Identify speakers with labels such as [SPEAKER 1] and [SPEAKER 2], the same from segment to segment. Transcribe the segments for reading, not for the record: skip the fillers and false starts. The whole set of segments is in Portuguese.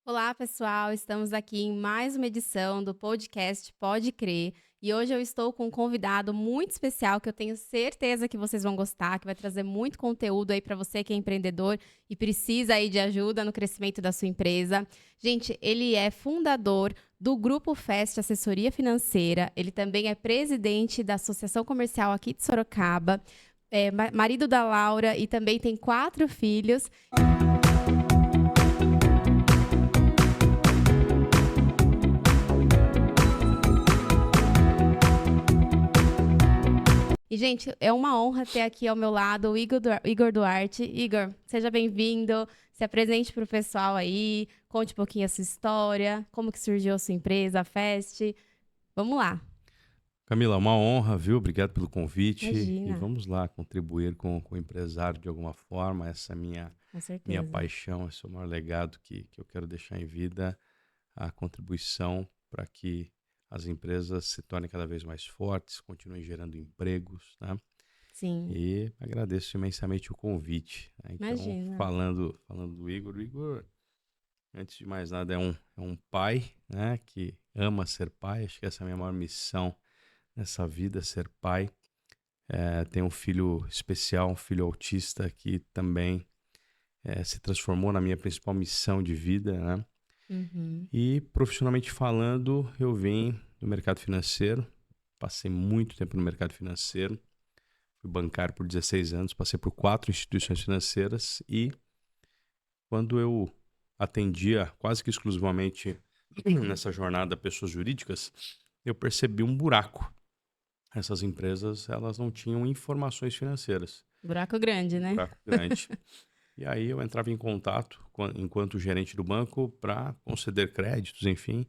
[SPEAKER 1] Olá, pessoal! Estamos aqui em mais uma edição do podcast Pode Crer. E hoje eu estou com um convidado muito especial que eu tenho certeza que vocês vão gostar, que vai trazer muito conteúdo aí para você que é empreendedor e precisa aí de ajuda no crescimento da sua empresa. Gente, ele é fundador do Grupo Fest Assessoria Financeira. Ele também é presidente da Associação Comercial aqui de Sorocaba, marido da Laura e também tem 4 filhos. E, gente, é uma honra ter aqui ao meu lado o Igor Duarte. Igor, seja bem-vindo, se apresente para o pessoal aí, conte um pouquinho a sua história, como que surgiu a sua empresa, a Fest. Vamos lá.
[SPEAKER 2] Camila, uma honra, viu? Obrigado pelo convite. E
[SPEAKER 1] Imagina,
[SPEAKER 2] vamos lá contribuir com o empresário de alguma forma. Essa é a
[SPEAKER 1] com
[SPEAKER 2] minha
[SPEAKER 1] certeza.
[SPEAKER 2] paixão, esse é o maior legado que eu quero deixar em vida, a contribuição para que as empresas se tornem cada vez mais fortes, continuem gerando empregos, né?
[SPEAKER 1] Sim,
[SPEAKER 2] E agradeço imensamente o convite, né? Então,
[SPEAKER 1] imagina.
[SPEAKER 2] falando do Igor, o Igor, antes de mais nada, é um pai, né? Que ama ser pai. Acho que essa é a minha maior missão nessa vida, ser pai. Tenho um filho especial, um filho autista que também se transformou na minha principal missão de vida, né?
[SPEAKER 1] Uhum.
[SPEAKER 2] E profissionalmente falando, eu vim do mercado financeiro, passei muito tempo no mercado financeiro, fui bancário por 16 anos, passei por 4 instituições financeiras e quando eu atendia quase que exclusivamente nessa jornada pessoas jurídicas, eu percebi um buraco. Essas empresas, elas não tinham informações financeiras.
[SPEAKER 1] Buraco grande,
[SPEAKER 2] Um
[SPEAKER 1] né?
[SPEAKER 2] buraco grande. E aí eu entrava em contato enquanto gerente do banco para conceder créditos, enfim.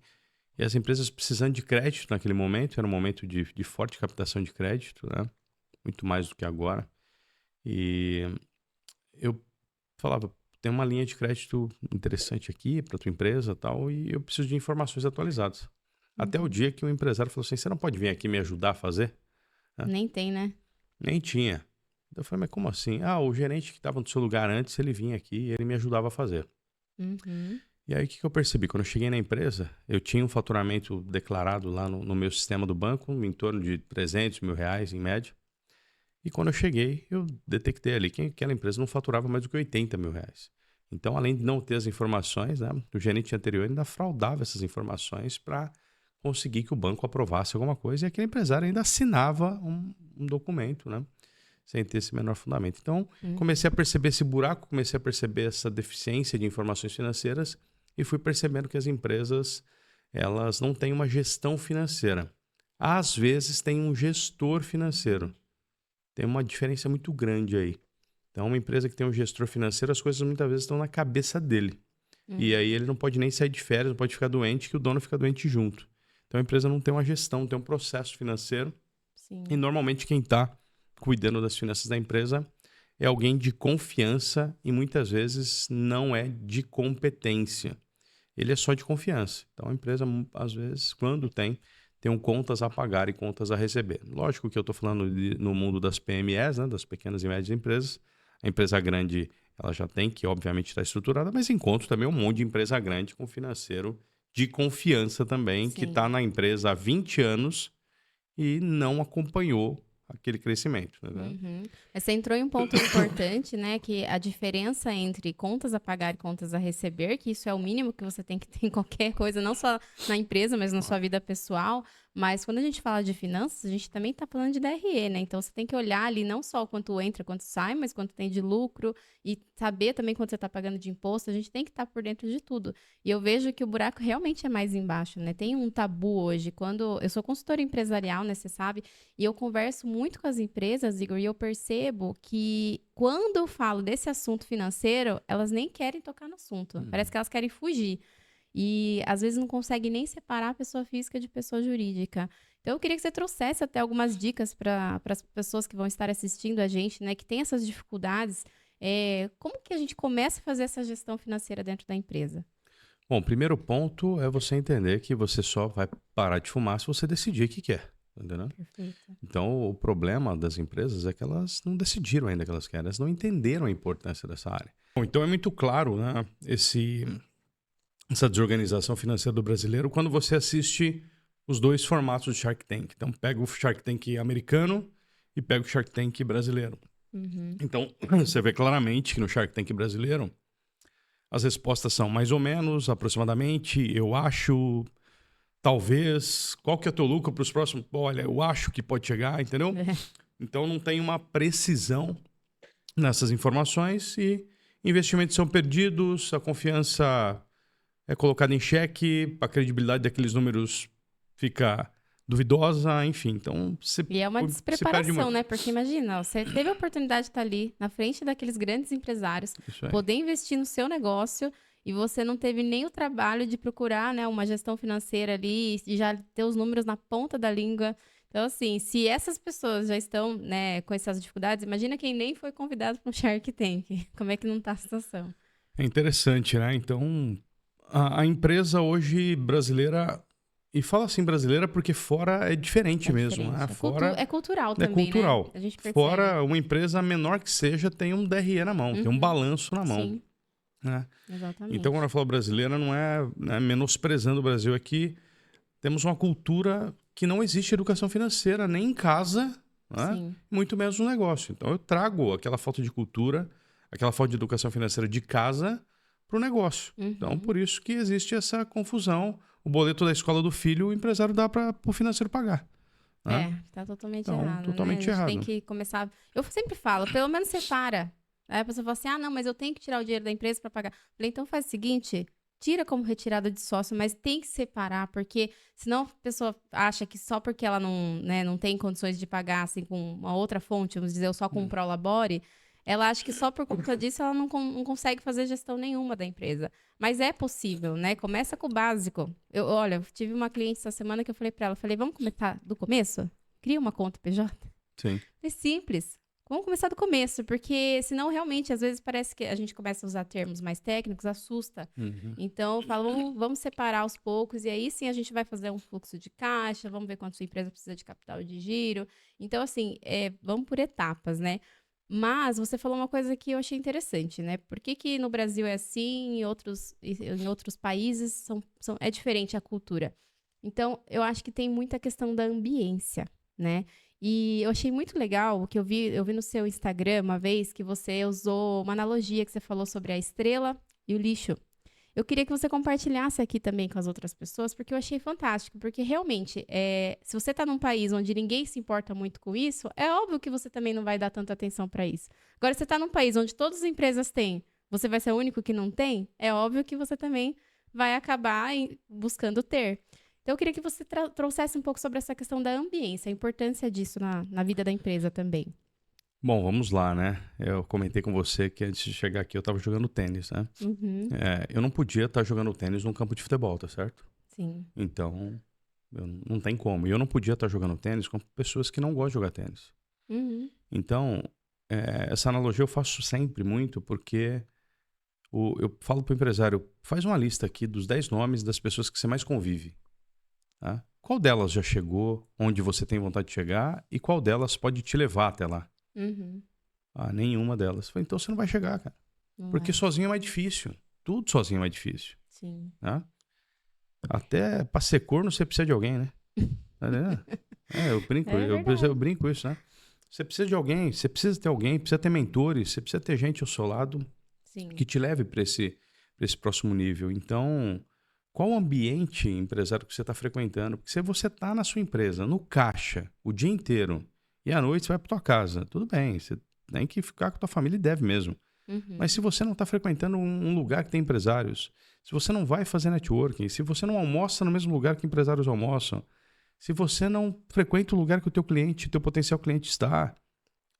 [SPEAKER 2] E as empresas precisando de crédito naquele momento, era um momento de forte captação de crédito, né? Muito mais do que agora. E eu falava, tem uma linha de crédito interessante aqui para tua empresa e tal, e eu preciso de informações atualizadas. Até o
[SPEAKER 1] Uhum.
[SPEAKER 2] dia que o empresário falou assim, você não pode vir aqui me ajudar a fazer? Né?
[SPEAKER 1] Nem tem, né?
[SPEAKER 2] Nem tinha. Eu falei, mas como assim? Ah, o gerente que estava no seu lugar antes, ele vinha aqui e ele me ajudava a fazer.
[SPEAKER 1] Uhum.
[SPEAKER 2] E aí o que eu percebi? Quando eu cheguei na empresa, eu tinha um faturamento declarado lá no meu sistema do banco, em torno de R$ 300 mil em média. E quando eu cheguei, eu detectei ali que aquela empresa não faturava mais do que R$ 80 mil. Então, além de não ter as informações, né, o gerente anterior ainda fraudava essas informações para conseguir que o banco aprovasse alguma coisa e aquele empresário ainda assinava um documento, né? Sem ter esse menor fundamento. Então, comecei a
[SPEAKER 1] Uhum.
[SPEAKER 2] perceber esse buraco, comecei a perceber essa deficiência de informações financeiras e fui percebendo que as empresas, elas não têm uma gestão financeira. Às vezes tem um gestor financeiro. Tem uma diferença muito grande aí. Então, uma empresa que tem um gestor financeiro, as coisas muitas vezes estão na cabeça dele. E aí
[SPEAKER 1] Uhum.
[SPEAKER 2] ele não pode nem sair de férias, não pode ficar doente, que o dono fica doente junto. Então, a empresa não tem uma gestão, não tem um processo financeiro e
[SPEAKER 1] Sim.
[SPEAKER 2] normalmente quem está cuidando das finanças da empresa é alguém de confiança e muitas vezes não é de competência. Ele é só de confiança. Então a empresa, às vezes, quando tem um contas a pagar e contas a receber. Lógico que eu estou falando no mundo das PMEs, né, das pequenas e médias empresas. A empresa grande ela já tem que, obviamente, estar estruturada, mas encontro também um monte de empresa grande com financeiro de confiança também, que
[SPEAKER 1] Sim.
[SPEAKER 2] está na empresa há 20 anos e não acompanhou aquele crescimento. Né?
[SPEAKER 1] Uhum. Mas você entrou em um ponto importante, né? Que a diferença entre contas a pagar e contas a receber, que isso é o mínimo que você tem que ter em qualquer coisa, não só na empresa, mas na sua vida pessoal. Mas quando a gente fala de finanças, a gente também está falando de DRE, né? Então você tem que olhar ali não só quanto entra, quanto sai, mas quanto tem de lucro e saber também quanto você está pagando de imposto. A gente tem que estar por dentro de tudo. E eu vejo que o buraco realmente é mais embaixo, né? Tem um tabu hoje. Quando eu sou consultora empresarial, né? Você sabe. E eu converso muito com as empresas, Igor, e eu percebo que quando eu falo desse assunto financeiro, elas nem querem tocar no assunto. Parece
[SPEAKER 2] Uhum.
[SPEAKER 1] que elas querem fugir. E às vezes não conseguem nem separar a pessoa física de pessoa jurídica. Então eu queria que você trouxesse até algumas dicas para as pessoas que vão estar assistindo a gente, né, que tem essas dificuldades. Como que a gente começa a fazer essa gestão financeira dentro da empresa?
[SPEAKER 2] Bom, o primeiro ponto é você entender que você só vai parar de fumar se você decidir o que quer. Entendeu?
[SPEAKER 1] Perfeito.
[SPEAKER 2] Então, o problema das empresas é que elas não decidiram ainda o que elas querem, elas não entenderam a importância dessa área. Bom, então é muito claro, né, essa desorganização financeira do brasileiro quando você assiste os dois formatos do Shark Tank. Então, pega o Shark Tank americano e pega o Shark Tank brasileiro.
[SPEAKER 1] Uhum.
[SPEAKER 2] Então, você vê claramente que no Shark Tank brasileiro, as respostas são mais ou menos, aproximadamente, eu acho, talvez, qual que é o teu lucro para os próximos? Olha, eu acho que pode chegar, entendeu? Então, não tem uma precisão nessas informações e investimentos são perdidos, a confiança é colocada em xeque, a credibilidade daqueles números fica duvidosa, enfim. Então,
[SPEAKER 1] E é uma
[SPEAKER 2] se perde
[SPEAKER 1] despreparação,
[SPEAKER 2] muito.
[SPEAKER 1] né? Porque imagina, você teve a oportunidade de estar ali, na frente daqueles grandes empresários,
[SPEAKER 2] Isso aí.
[SPEAKER 1] poder investir no seu negócio e você não teve nem o trabalho de procurar, né, uma gestão financeira ali e já ter os números na ponta da língua. Então, assim, se essas pessoas já estão, né, com essas dificuldades, imagina quem nem foi convidado para um Shark Tank. Como é que não tá a situação?
[SPEAKER 2] É interessante, né? Então, a empresa hoje brasileira, e fala assim brasileira porque fora é diferente
[SPEAKER 1] É
[SPEAKER 2] mesmo,
[SPEAKER 1] diferente.
[SPEAKER 2] né? Fora
[SPEAKER 1] É cultural
[SPEAKER 2] é
[SPEAKER 1] também, né?
[SPEAKER 2] cultural.
[SPEAKER 1] A gente percebe.
[SPEAKER 2] Fora, uma empresa menor que seja tem um DRE na mão, tem um
[SPEAKER 1] Uhum.
[SPEAKER 2] balanço na mão,
[SPEAKER 1] Sim,
[SPEAKER 2] né?
[SPEAKER 1] exatamente.
[SPEAKER 2] Então, quando eu falo brasileira, não é, né, menosprezando o Brasil aqui. Temos uma cultura que não existe educação financeira nem em casa, né?
[SPEAKER 1] Sim.
[SPEAKER 2] Muito menos no negócio. Então, eu trago aquela falta de cultura, aquela falta de educação financeira de casa para o negócio. Então,
[SPEAKER 1] Uhum.
[SPEAKER 2] por isso que existe essa confusão. O boleto da escola do filho, o empresário dá para o financeiro pagar, né?
[SPEAKER 1] Tá totalmente
[SPEAKER 2] Então,
[SPEAKER 1] errado, né?
[SPEAKER 2] totalmente
[SPEAKER 1] A gente tem
[SPEAKER 2] errado.
[SPEAKER 1] que começar. Eu sempre falo, pelo menos separa. Aí a pessoa fala assim: ah, não, mas eu tenho que tirar o dinheiro da empresa para pagar. Falei, então faz o seguinte: tira como retirada de sócio, mas tem que separar, porque senão a pessoa acha que só porque ela não, né, não tem condições de pagar assim com uma outra fonte, vamos dizer, ou só com um Prolabore, ela acha que só por conta disso ela não consegue fazer gestão nenhuma da empresa. Mas é possível, né? Começa com o básico. Olha, eu tive uma cliente essa semana que eu falei para ela, falei, vamos começar do começo? Cria uma conta PJ.
[SPEAKER 2] Sim.
[SPEAKER 1] É simples. Vamos começar do começo, porque senão realmente, às vezes parece que a gente começa a usar termos mais técnicos, assusta.
[SPEAKER 2] Uhum.
[SPEAKER 1] Então, eu falo, vamos separar aos poucos, e aí sim a gente vai fazer um fluxo de caixa, vamos ver quanto sua empresa precisa de capital de giro. Então, assim, vamos por etapas, né? Mas você falou uma coisa que eu achei interessante, né? Por que que no Brasil é assim, em outros países é diferente a cultura? Então, eu acho que tem muita questão da ambiência, né? E eu achei muito legal o que eu vi no seu Instagram uma vez que você usou uma analogia que você falou sobre a estrela e o lixo. Eu queria que você compartilhasse aqui também com as outras pessoas, porque eu achei fantástico. Porque realmente, se você está num país onde ninguém se importa muito com isso, é óbvio que você também não vai dar tanta atenção para isso. Agora, se você está num país onde todas as empresas têm, você vai ser o único que não tem, é óbvio que você também vai acabar buscando ter. Então, eu queria que você trouxesse um pouco sobre essa questão da ambiência, a importância disso na vida da empresa também.
[SPEAKER 2] Bom, vamos lá, né? Eu comentei com você que antes de chegar aqui eu estava jogando tênis, né?
[SPEAKER 1] Uhum,
[SPEAKER 2] Eu não podia estar jogando tênis num campo de futebol, tá certo?
[SPEAKER 1] sim.
[SPEAKER 2] Então, não tem como. E eu não podia estar jogando tênis com pessoas que não gostam de jogar tênis.
[SPEAKER 1] Uhum,
[SPEAKER 2] Então, essa analogia eu faço sempre muito porque eu falo para o empresário, faz uma lista aqui dos 10 nomes das pessoas que você mais convive. Tá? Qual delas já chegou onde você tem vontade de chegar e qual delas pode te levar até lá?
[SPEAKER 1] uhum.
[SPEAKER 2] Ah, nenhuma delas. Falei, então você não vai chegar, cara.
[SPEAKER 1] Não
[SPEAKER 2] Porque
[SPEAKER 1] é.
[SPEAKER 2] sozinho é mais difícil. Tudo sozinho é mais difícil.
[SPEAKER 1] Sim.
[SPEAKER 2] Né? Até pra ser corno você precisa de alguém, né? Tá entendendo? Eu brinco,
[SPEAKER 1] É verdade.
[SPEAKER 2] eu brinco isso, né? Você precisa de alguém, você precisa ter alguém, precisa ter mentores, você precisa ter gente ao seu lado
[SPEAKER 1] Sim.
[SPEAKER 2] que te leve para esse próximo nível. Então, qual o ambiente empresário que você está frequentando? Porque se você está na sua empresa, no caixa, o dia inteiro, e à noite você vai para tua casa, tudo bem, você tem que ficar com a tua família e deve mesmo.
[SPEAKER 1] Uhum.
[SPEAKER 2] Mas se você não está frequentando um lugar que tem empresários, se você não vai fazer networking, se você não almoça no mesmo lugar que empresários almoçam, se você não frequenta o lugar que o teu cliente, teu potencial cliente está,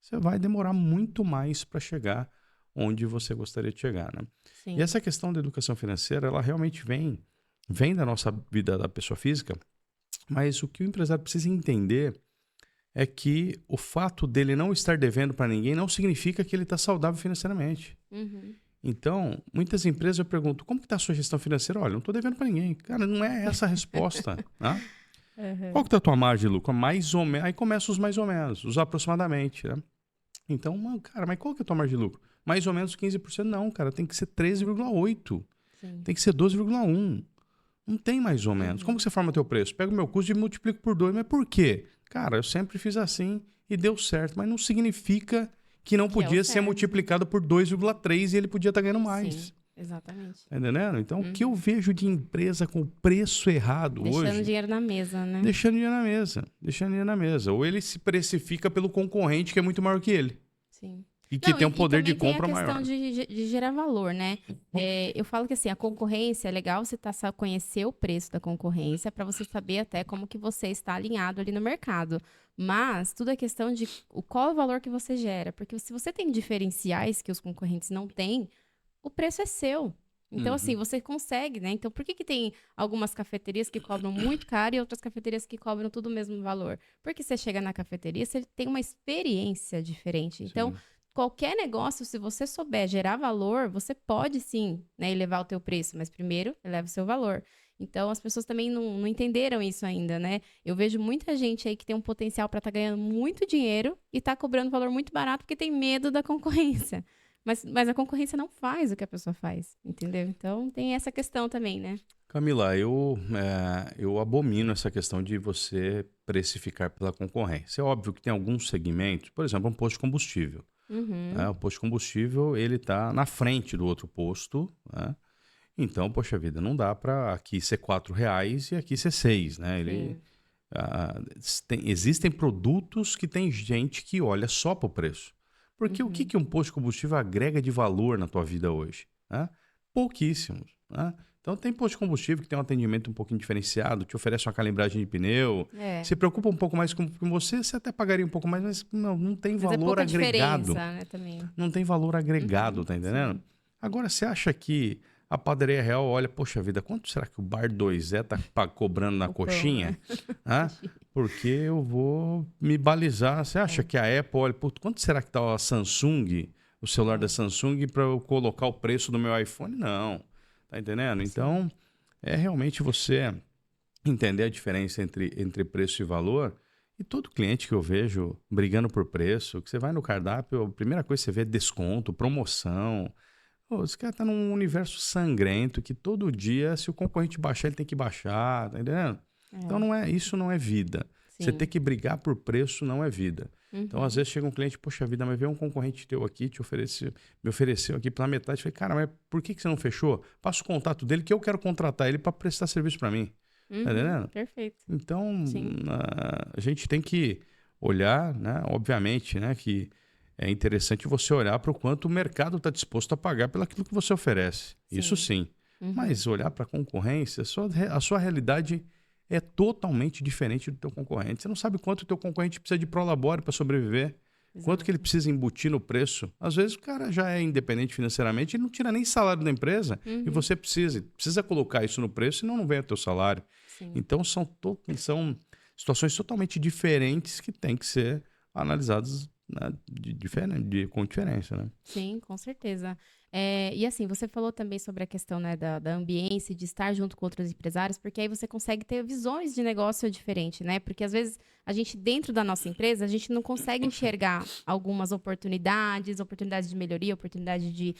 [SPEAKER 2] você vai demorar muito mais para chegar onde você gostaria de chegar, né?
[SPEAKER 1] Sim.
[SPEAKER 2] E essa questão da educação financeira, ela realmente vem da nossa vida da pessoa física, mas o que o empresário precisa entender é que o fato dele não estar devendo para ninguém não significa que ele está saudável financeiramente.
[SPEAKER 1] Uhum.
[SPEAKER 2] Então, muitas empresas eu pergunto, como que está a sua gestão financeira? Olha, não estou devendo para ninguém. Cara, não é essa a resposta. Né?
[SPEAKER 1] Uhum.
[SPEAKER 2] Qual que está a tua margem de lucro? Mais ou menos. Aí começa os mais ou menos, os aproximadamente. Né? Então, cara, mas qual que é a tua margem de lucro? Mais ou menos 15%? Não, cara, tem que ser 13,8%.
[SPEAKER 1] Sim.
[SPEAKER 2] Tem que ser 12,1. Não tem mais ou menos. Como que você forma teu preço? Pega o meu custo e multiplico por 2. Mas por quê? Cara, eu sempre fiz assim e deu certo. Mas não significa que não
[SPEAKER 1] Que é o
[SPEAKER 2] podia ser
[SPEAKER 1] certo.
[SPEAKER 2] multiplicado por 2,3 e ele podia estar ganhando mais.
[SPEAKER 1] Sim, exatamente.
[SPEAKER 2] Tá entendendo? Então, o que eu vejo de empresa com o preço errado
[SPEAKER 1] Deixando
[SPEAKER 2] hoje...
[SPEAKER 1] dinheiro na mesa, né?
[SPEAKER 2] Deixando dinheiro na mesa. Deixando dinheiro na mesa. Ou ele se precifica pelo concorrente que é muito maior que ele.
[SPEAKER 1] Sim.
[SPEAKER 2] E que
[SPEAKER 1] Não,
[SPEAKER 2] tem um poder de
[SPEAKER 1] também
[SPEAKER 2] compra
[SPEAKER 1] tem a
[SPEAKER 2] maior.
[SPEAKER 1] questão de gerar valor, né? Eu falo que assim, a concorrência é legal você conhecer o preço da concorrência para você saber até como que você está alinhado ali no mercado. Mas tudo é questão de qual é o valor que você gera. Porque se você tem diferenciais que os concorrentes não têm, o preço é seu. Então, assim, você consegue, né? Então, por que tem algumas cafeterias que cobram muito caro e outras cafeterias que cobram tudo o mesmo valor? Porque você chega na cafeteria, você tem uma experiência diferente. Então,
[SPEAKER 2] Sim.
[SPEAKER 1] qualquer negócio, se você souber gerar valor, você pode sim, né, elevar o teu preço, mas primeiro eleva o seu valor. Então, as pessoas também não entenderam isso ainda, né? Eu vejo muita gente aí que tem um potencial para estar ganhando muito dinheiro e tá cobrando valor muito barato porque tem medo da concorrência. Mas a concorrência não faz o que a pessoa faz, entendeu? Então, tem essa questão também, né?
[SPEAKER 2] Camila, eu abomino essa questão de você precificar pela concorrência. É óbvio que tem alguns segmentos, por exemplo, um posto de combustível.
[SPEAKER 1] Uhum.
[SPEAKER 2] O posto de combustível, ele está na frente do outro posto, né? Então, poxa vida, não dá para aqui ser R$ 4 e aqui ser 6, né?
[SPEAKER 1] Sim.
[SPEAKER 2] Existem produtos que tem gente que olha só para o preço. Porque o que um posto de combustível agrega de valor na tua vida hoje? Né? Pouquíssimos. Né? Então, tem posto de combustível que tem um atendimento um pouquinho diferenciado, te oferece uma calibragem de pneu,
[SPEAKER 1] É.
[SPEAKER 2] se preocupa um pouco mais com você, você até pagaria um pouco mais, mas não tem
[SPEAKER 1] Mas é
[SPEAKER 2] valor
[SPEAKER 1] pouca
[SPEAKER 2] agregado.
[SPEAKER 1] diferença, né, também.
[SPEAKER 2] Não tem valor agregado, tá entendendo?
[SPEAKER 1] Sim.
[SPEAKER 2] Agora, você acha que a padaria real olha, poxa vida, quanto será que o Bar 2 tá cobrando na
[SPEAKER 1] O pão,
[SPEAKER 2] coxinha?
[SPEAKER 1] né?
[SPEAKER 2] Hã? Porque eu vou me balizar. Você acha que a Apple olha, pô, quanto será que tá a Samsung, o celular da Samsung, para eu colocar o preço do meu iPhone? Não. Tá entendendo? Então, é realmente você entender a diferença entre preço e valor. E todo cliente que eu vejo brigando por preço, que você vai no cardápio, a primeira coisa que você vê é desconto, promoção. Pô, esse cara tá num universo sangrento que todo dia, se o concorrente baixar, ele tem que baixar, tá entendendo? Então isso não é vida. Você
[SPEAKER 1] Sim.
[SPEAKER 2] ter que brigar por preço não é vida. Então, às
[SPEAKER 1] Uhum.
[SPEAKER 2] vezes chega um cliente, poxa vida, mas veio um concorrente teu aqui, me ofereceu aqui pela metade. Eu falei, cara, mas por que você não fechou? Passa o contato dele que eu quero contratar ele para prestar serviço para mim. Tá entendendo?
[SPEAKER 1] Perfeito.
[SPEAKER 2] Então,
[SPEAKER 1] Sim.
[SPEAKER 2] a gente tem que olhar, né? Obviamente, né? Que é interessante você olhar para o quanto o mercado está disposto a pagar pelo aquilo que você oferece. Isso sim. Mas olhar para a concorrência, a sua realidade é totalmente diferente do teu concorrente. Você não sabe quanto o teu concorrente precisa de prolabore para sobreviver. Quanto que ele precisa embutir no preço. Às vezes o cara já é independente financeiramente e não tira nem salário da empresa e você precisa colocar isso no preço, senão não vem o teu salário.
[SPEAKER 1] Sim.
[SPEAKER 2] Então são situações totalmente diferentes que têm que ser analisadas, né, com diferença, né?
[SPEAKER 1] Sim, com certeza. E assim, você falou também sobre a questão, né, da ambiência, de estar junto com outros empresários, porque aí você consegue ter visões de negócio diferentes, né? Porque às vezes a gente, dentro da nossa empresa, a gente não consegue enxergar algumas oportunidades de melhoria, oportunidade de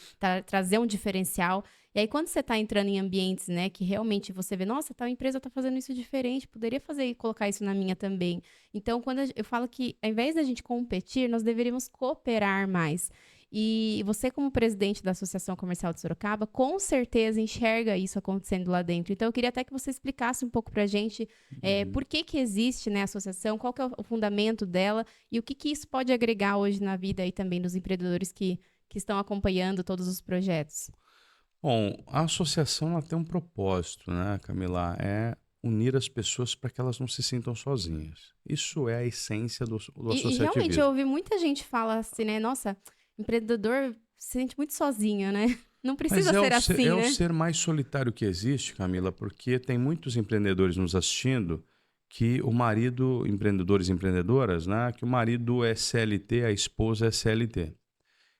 [SPEAKER 1] trazer um diferencial. E aí, quando você está entrando em ambientes, né, que realmente você vê, nossa, tal empresa está fazendo isso diferente, poderia fazer e colocar isso na minha também. Então, quando eu falo que, ao invés da gente competir, nós deveríamos cooperar mais. E você, como presidente da Associação Comercial de Sorocaba, com certeza enxerga isso acontecendo lá dentro. Então, eu queria até que você explicasse um pouco para a gente por que existe, né, a associação, qual que é o fundamento dela e o que isso pode agregar hoje na vida aí também dos empreendedores que estão acompanhando todos os projetos.
[SPEAKER 2] Bom, a associação ela tem um propósito, né, Camila? É unir as pessoas para que elas não se sintam sozinhas. Isso é a essência do
[SPEAKER 1] E realmente, eu
[SPEAKER 2] associativismo.
[SPEAKER 1] ouvi muita gente falar assim, né? Nossa, empreendedor se sente muito sozinho, né? Não
[SPEAKER 2] Mas
[SPEAKER 1] precisa ser assim,
[SPEAKER 2] é o
[SPEAKER 1] né?
[SPEAKER 2] ser mais solitário que existe, Camila, porque tem muitos empreendedores nos assistindo que o marido, empreendedores e empreendedoras, né, que o marido é CLT, a esposa é CLT.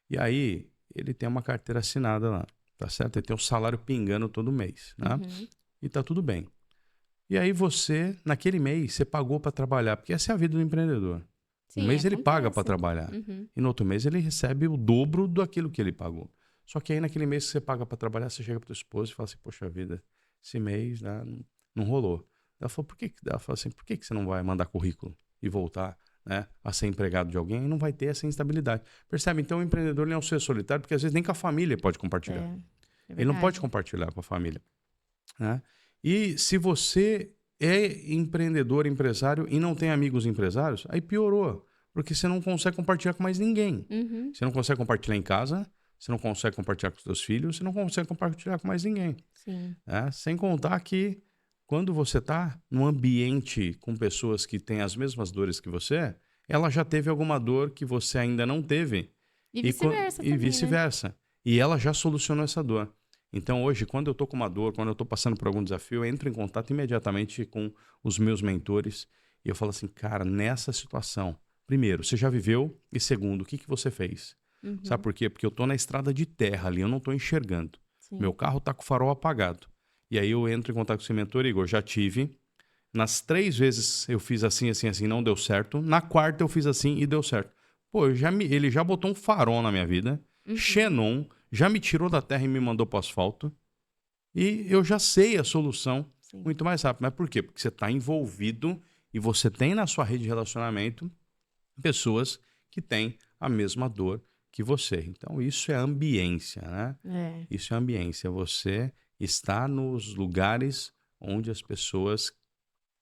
[SPEAKER 2] E aí ele tem uma carteira assinada lá, tá certo? Ele tem um salário pingando todo mês, né?
[SPEAKER 1] Uhum.
[SPEAKER 2] E tá tudo bem. E aí você, naquele mês, você pagou para trabalhar, porque essa é a vida do empreendedor. Um
[SPEAKER 1] Sim,
[SPEAKER 2] mês ele paga para
[SPEAKER 1] acontece.
[SPEAKER 2] trabalhar
[SPEAKER 1] Uhum.
[SPEAKER 2] e no outro mês ele recebe o dobro daquilo que ele pagou. Só que aí naquele mês que você paga para trabalhar, você chega para tua esposa e fala assim, poxa vida, esse mês, né, não rolou. Ela falou, ela falou assim, por que você não vai mandar currículo e voltar, né, a ser empregado de alguém e não vai ter essa instabilidade? Percebe? Então o empreendedor ele é um ser solitário porque às vezes nem com a família pode compartilhar.
[SPEAKER 1] É
[SPEAKER 2] Ele não pode
[SPEAKER 1] verdade.
[SPEAKER 2] compartilhar com a família, né? E se você é empreendedor, empresário e não tem amigos empresários, aí piorou, porque você não consegue compartilhar com mais ninguém.
[SPEAKER 1] Uhum,
[SPEAKER 2] Você não consegue compartilhar em casa, você não consegue compartilhar com os seus filhos, você não consegue compartilhar com mais ninguém,
[SPEAKER 1] sim.
[SPEAKER 2] né? Sem contar que quando você está num ambiente com pessoas que têm as mesmas dores que você, ela já teve alguma dor que você ainda não teve
[SPEAKER 1] E
[SPEAKER 2] e,
[SPEAKER 1] vice-versa
[SPEAKER 2] e
[SPEAKER 1] também, né?
[SPEAKER 2] vice-versa. E ela já solucionou essa dor. Então hoje, quando eu estou com uma dor, quando eu estou passando por algum desafio, eu entro em contato imediatamente com os meus mentores e eu falo assim, cara, nessa situação, primeiro, você já viveu? E segundo, o que você fez? Sabe
[SPEAKER 1] Uhum,
[SPEAKER 2] por quê? Porque eu estou na estrada de terra ali, eu não estou enxergando. Meu
[SPEAKER 1] sim.
[SPEAKER 2] carro está com o farol apagado. E aí eu entro em contato com esse mentor, Igor, já tive. Nas 3 vezes eu fiz assim, assim, assim, não deu certo. Na quarta eu fiz assim e deu certo. Pô, ele já botou um farol na minha vida.
[SPEAKER 1] Uhum,
[SPEAKER 2] Xenon já me tirou da terra e me mandou para o asfalto. E eu já sei a solução
[SPEAKER 1] sim.
[SPEAKER 2] muito mais rápido. Mas por quê? Porque você está envolvido e você tem na sua rede de relacionamento pessoas que têm a mesma dor que você. Então, isso é ambiência, né?
[SPEAKER 1] É,
[SPEAKER 2] Isso é ambiência. Você está nos lugares onde as pessoas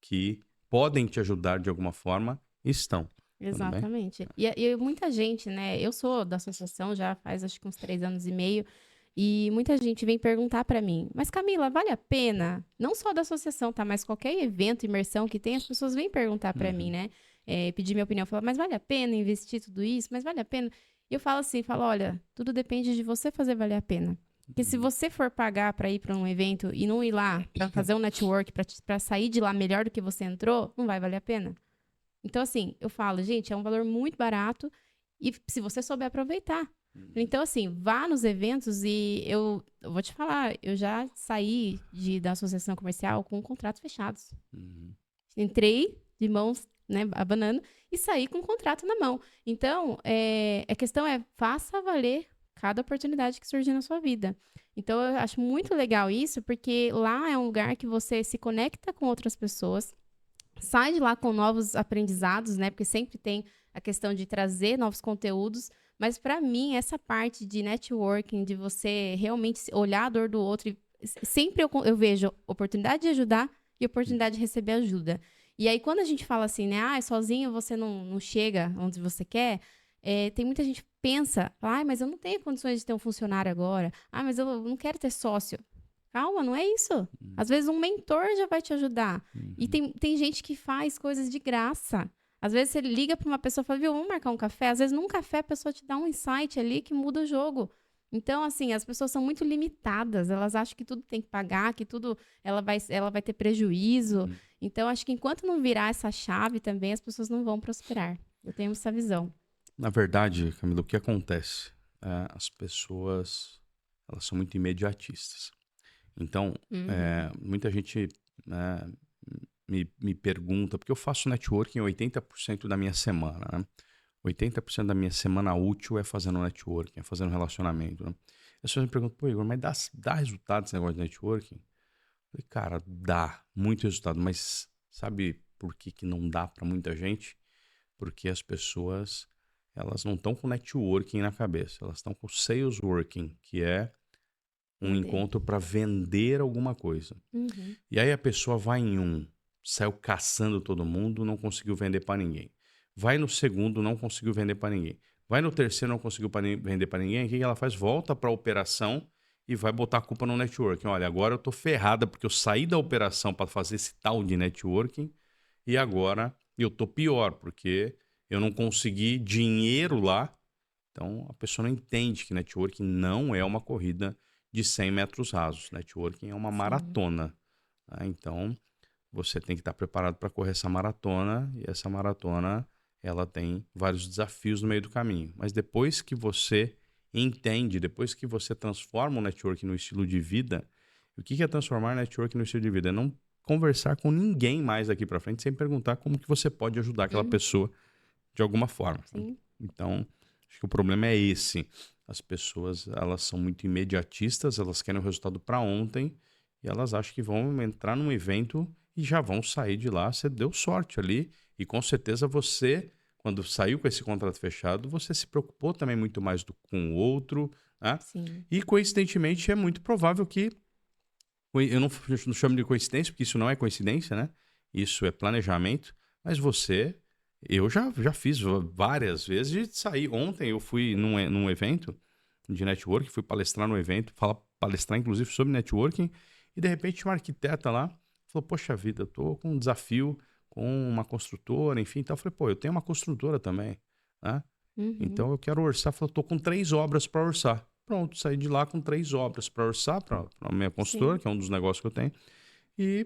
[SPEAKER 2] que podem te ajudar de alguma forma estão. Tudo bem?
[SPEAKER 1] exatamente. E muita gente, né? Eu sou da associação já faz acho que uns 3 anos e meio. E muita gente vem perguntar pra mim, mas Camila, vale a pena? Não só da associação, tá? Mas qualquer evento, imersão que tem, as pessoas vêm perguntar pra mim,
[SPEAKER 2] Uhum.
[SPEAKER 1] né? Pedir minha opinião, falar, mas vale a pena investir tudo isso? Mas vale a pena? E eu falo assim, falo, olha, tudo depende de você fazer valer a pena. Porque se
[SPEAKER 2] Uhum.
[SPEAKER 1] você for pagar pra ir pra um evento e não ir lá pra fazer um network, pra sair de lá melhor do que você entrou, não vai valer a pena. Então, assim, eu falo, gente, é um valor muito barato e se você souber aproveitar. Então, assim, vá nos eventos e eu vou te falar, eu já saí da associação comercial com contratos fechados.
[SPEAKER 2] Uhum.
[SPEAKER 1] Entrei de mãos, né, abanando e saí com um contrato na mão. Então, a questão é, faça valer cada oportunidade que surgir na sua vida. Então, eu acho muito legal isso, porque lá é um lugar que você se conecta com outras pessoas, sai de lá com novos aprendizados, né? Porque sempre tem a questão de trazer novos conteúdos. Mas para mim, essa parte de networking, de você realmente olhar a dor do outro, sempre eu vejo oportunidade de ajudar e oportunidade de receber ajuda. E aí, quando a gente fala assim, né? Ah, sozinho você não chega onde você quer. Tem muita gente que pensa, ah, mas eu não tenho condições de ter um funcionário agora. Ah, mas eu não quero ter sócio. Calma, não é isso. Às vezes um mentor já vai te ajudar. E
[SPEAKER 2] Uhum.
[SPEAKER 1] tem gente que faz coisas de graça. Às vezes você liga para uma pessoa e fala, viu, vamos marcar um café. Às vezes num café a pessoa te dá um insight ali que muda o jogo. Então, assim, as pessoas são muito limitadas. Elas acham que tudo tem que pagar, que tudo ela vai ter prejuízo.
[SPEAKER 2] Uhum.
[SPEAKER 1] Então, acho que enquanto não virar essa chave também, as pessoas não vão prosperar. Eu tenho essa visão.
[SPEAKER 2] Na verdade, Camila, o que acontece? As pessoas elas são muito imediatistas. Então,
[SPEAKER 1] Uhum.
[SPEAKER 2] muita gente, né, me pergunta, porque eu faço networking 80% da minha semana, né? 80% da minha semana útil é fazendo networking, é fazendo relacionamento, né? As pessoas me perguntam, pô, Igor, mas dá resultado esse negócio de networking? Eu falei, cara, dá muito resultado, mas sabe por que que não dá para muita gente? Porque as pessoas, elas não estão com networking na cabeça, elas estão com sales working, que é um
[SPEAKER 1] Entender.
[SPEAKER 2] encontro para vender alguma coisa.
[SPEAKER 1] Uhum.
[SPEAKER 2] E aí a pessoa vai em um, saiu caçando todo mundo, não conseguiu vender para ninguém. Vai no segundo, não conseguiu vender para ninguém. Vai no terceiro, não conseguiu vender para ninguém. O que que ela faz? Volta para a operação e vai botar a culpa no networking. Olha, agora eu tô ferrada porque eu saí da operação para fazer esse tal de networking e agora eu tô pior porque eu não consegui dinheiro lá. Então a pessoa não entende que networking não é uma corrida de 100 metros rasos. Networking é uma
[SPEAKER 1] Sim.
[SPEAKER 2] maratona. Tá? Então, você tem que estar preparado para correr essa maratona, e essa maratona ela tem vários desafios no meio do caminho. Mas depois que você entende, depois que você transforma o networking no estilo de vida, o que é transformar o networking no estilo de vida? É não conversar com ninguém mais daqui para frente sem perguntar como que você pode ajudar aquela
[SPEAKER 1] Uhum.
[SPEAKER 2] pessoa de alguma forma.
[SPEAKER 1] Sim.
[SPEAKER 2] Então, Acho que o problema é esse. As pessoas, elas são muito imediatistas, elas querem o resultado para ontem e elas acham que vão entrar num evento e já vão sair de lá. Você deu sorte ali e com certeza você, quando saiu com esse contrato fechado, você se preocupou também muito mais com o outro, né?
[SPEAKER 1] Sim.
[SPEAKER 2] E coincidentemente é muito provável que, eu não chamo de coincidência, porque isso não é coincidência, né? Isso é planejamento, mas eu já fiz várias vezes de sair. Ontem eu fui num evento de networking, fui palestrar no evento, palestrar inclusive sobre networking, e de repente tinha uma arquiteta lá, falou, poxa vida, eu tô com um desafio com uma construtora, enfim, então eu falei, pô, eu tenho uma construtora também, né?
[SPEAKER 1] Uhum.
[SPEAKER 2] Então eu quero orçar, falou, tô com 3 obras para orçar. Pronto, saí de lá com 3 obras para orçar para a minha consultora,
[SPEAKER 1] Sim.
[SPEAKER 2] que é um dos negócios que eu tenho, e